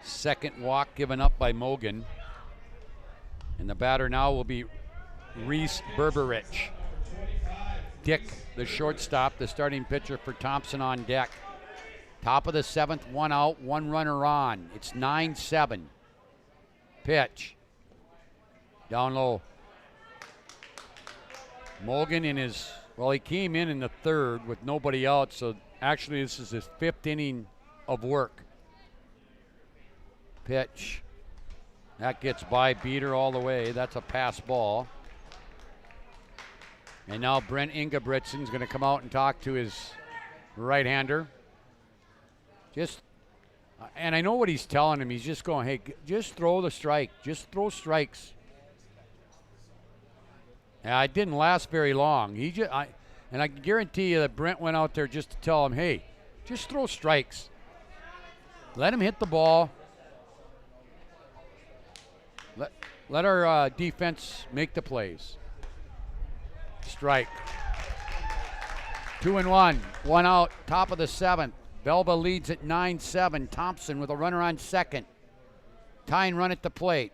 2nd walk given up by Mogan. And the batter now will be Reese Berberich. Dick, the shortstop, the starting pitcher for Thompson on deck. Top of the 7th, 1 out, 1 runner on. It's 9-7. Pitch. Down low. Mogan he came in the 3rd with nobody out, so actually this is his 5th inning of work. Pitch. That gets by, beater all the way. That's a pass ball. And now Brent Ingebrigtsen's going to come out and talk to his right-hander. And I know what he's telling him. He's just going, hey, just throw the strike. Just throw strikes. Yeah, it didn't last very long. And I can guarantee you that Brent went out there just to tell him, hey, just throw strikes. Let him hit the ball. Let our defense make the plays. Strike. 2-1. 1 out. Top of the 7th. Velva leads at 9-7. Thompson with a runner on 2nd. Tying run at the plate.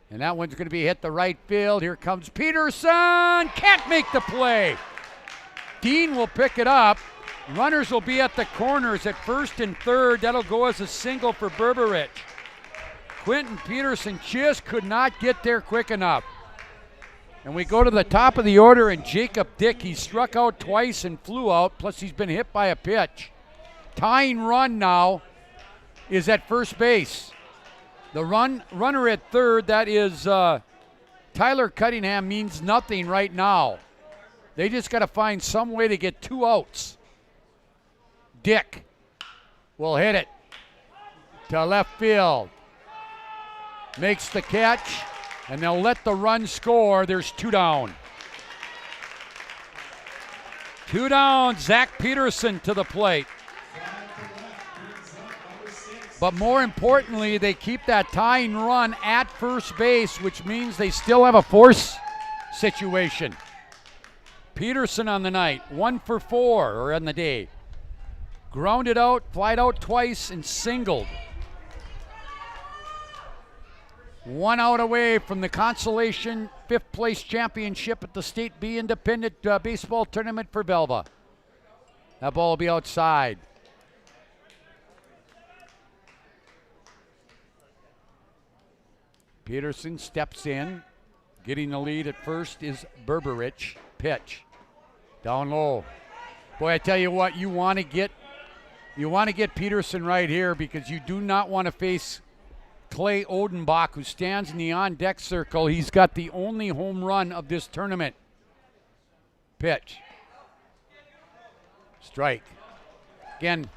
And that one's going to be hit the right field. Here comes Peterson. Can't make the play. Dean will pick it up. Runners will be at the corners at 1st and 3rd. That'll go as a single for Berberich. Quentin Peterson just could not get there quick enough. And we go to the top of the order, and Jacob Dick, he struck out twice and flew out, plus he's been hit by a pitch. Tying run now is at first base. The runner at third, that is Tyler Cunningham, means nothing right now. They just got to find some way to get 2 outs. Dick will hit it to left field. Makes the catch, and they'll let the run score. There's 2 down. 2 down, Zach Peterson to the plate. But more importantly, they keep that tying run at first base, which means they still have a force situation. Peterson on the night, 1 for 4, or on the day. Grounded out, flied out twice, and singled. 1 out away from the consolation 5th place championship at the State B Independent Baseball Tournament for Velva. That ball will be outside. Peterson steps in. Getting the lead at first is Berberich. Pitch. Down low. Boy, I tell you what, you want to get Peterson right here, because you do not want to face Clay Odenbach, who stands in the on-deck circle. He's got the only home run of this tournament. Pitch. Strike. Again,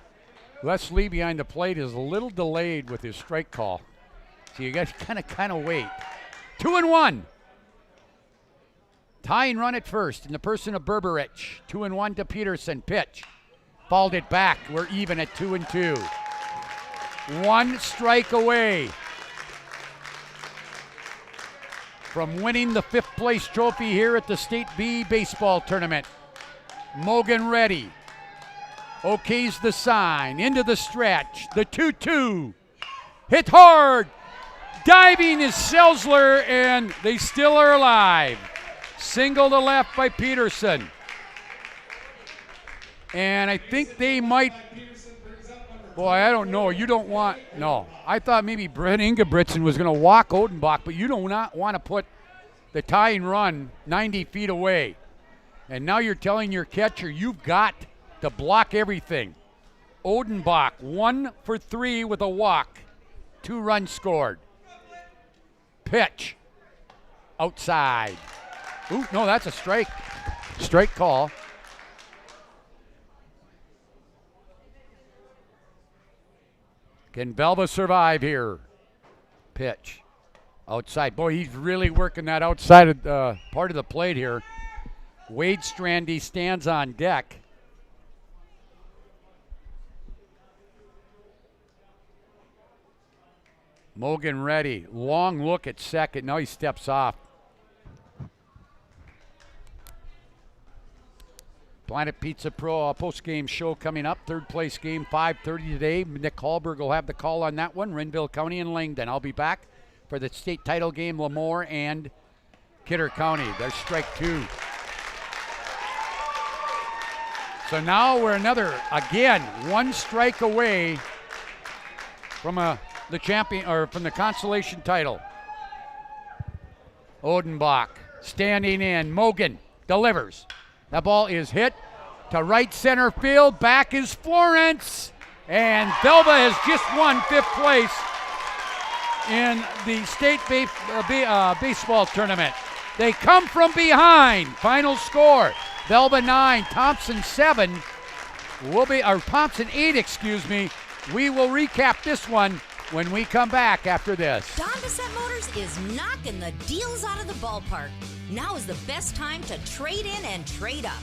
Les Lee behind the plate is a little delayed with his strike call. So you got to kind of wait. 2-1. Tying run at first in the person of Berberich. 2-1 to Peterson. Pitch. Fouled it back. We're even at 2-2. 1 strike away from winning the 5th place trophy here at the State B Baseball Tournament. Mogan ready. Okay's the sign. Into the stretch. The 2-2. Hit hard. Diving is Selzler, and they still are alive. Single to left by Peterson. And I think they might, boy, I don't know. You don't want, no. I thought maybe Brent Ingebrigtsen was going to walk Odenbach, but you do not want to put the tying run 90 feet away. And now you're telling your catcher you've got to block everything. Odenbach, 1 for 3 with a walk. 2 runs scored. Pitch. Outside. Ooh, no, that's a strike. Strike call. Can Velva survive here? Pitch. Outside. Boy, he's really working that outside part of the plate here. Wade Strandy stands on deck. Mogan ready. Long look at second. Now he steps off. Planet Pizza Pro post-game show coming up. 3rd place game, 5:30 today. Nick Hallberg will have the call on that one. Renville County and Langdon. I'll be back for the state title game, Lemoore and Kidder County. There's strike 2. So now we're again, 1 strike away from the champion, or from the consolation title. Odenbach standing in. Mogan delivers. That ball is hit to right center field. Back is Florence. And Velva has just won 5th place in the state baseball tournament. They come from behind. Final score, Velva 9, Thompson 7. Thompson 8, excuse me. We will recap this one when we come back after this. Don Bissett Motors is knocking the deals out of the ballpark. Now is the best time to trade in and trade up.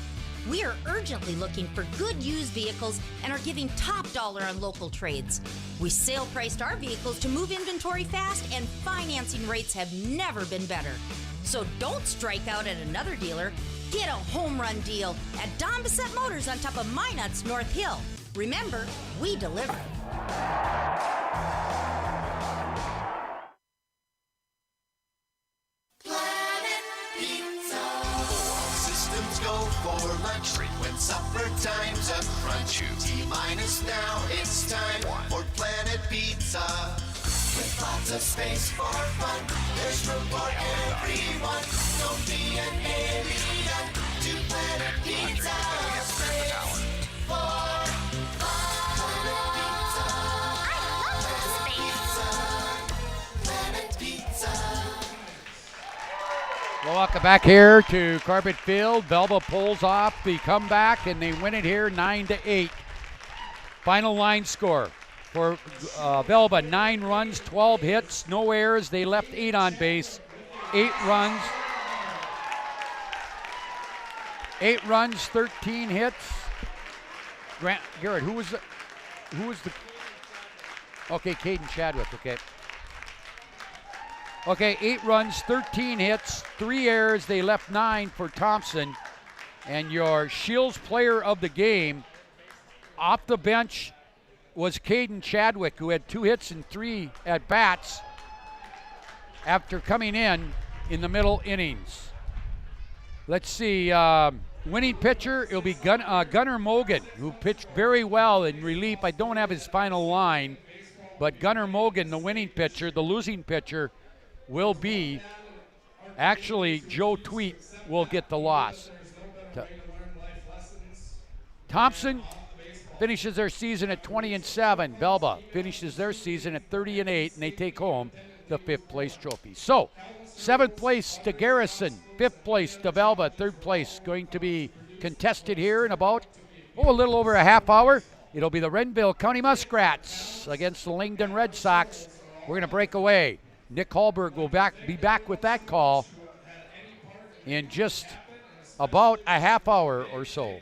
We are urgently looking for good used vehicles and are giving top dollar on local trades. We sale priced our vehicles to move inventory fast, and financing rates have never been better. So don't strike out at another dealer. Get a home run deal at Don Bissett Motors on top of Minot's North Hill. Remember, we deliver. For lunch, when supper time's a crunch, T-minus now, it's time for Planet Pizza. With lots lots of space for fun. There's room for everyone. Don't be an alien to Planet Pizza. Space for Planet Pizza. Well, welcome back here to Carpet Field. Velva pulls off the comeback, and they win it here 9-8. Final line score for Velva: 9 runs, 12 hits, no errors. They left 8 on base. 8 runs. 8 runs, 13 hits. Garrett, who was the? Okay, Caden Chadwick. Okay, 8 runs, 13 hits, 3 errors. They left 9 for Thompson. And your Shields player of the game off the bench was Caden Chadwick, who had 2 hits and 3 at-bats after coming in the middle innings. Let's see, winning pitcher, it'll be Gunnar Mogan, who pitched very well in relief. I don't have his final line, but Gunnar Mogan, the winning pitcher. The losing pitcher will be, actually, Joe Tweet will get the loss. Thompson finishes their season at 20-7. Velva finishes their season at 30-8, and they take home the 5th place trophy. So, 7th place to Garrison, 5th place to Velva, 3rd place going to be contested here in about, a little over a half hour. It'll be the Renville County Muskrats against the Langdon Red Sox. We're going to break away. Nick Hallberg will be back with that call in just about a half hour or so.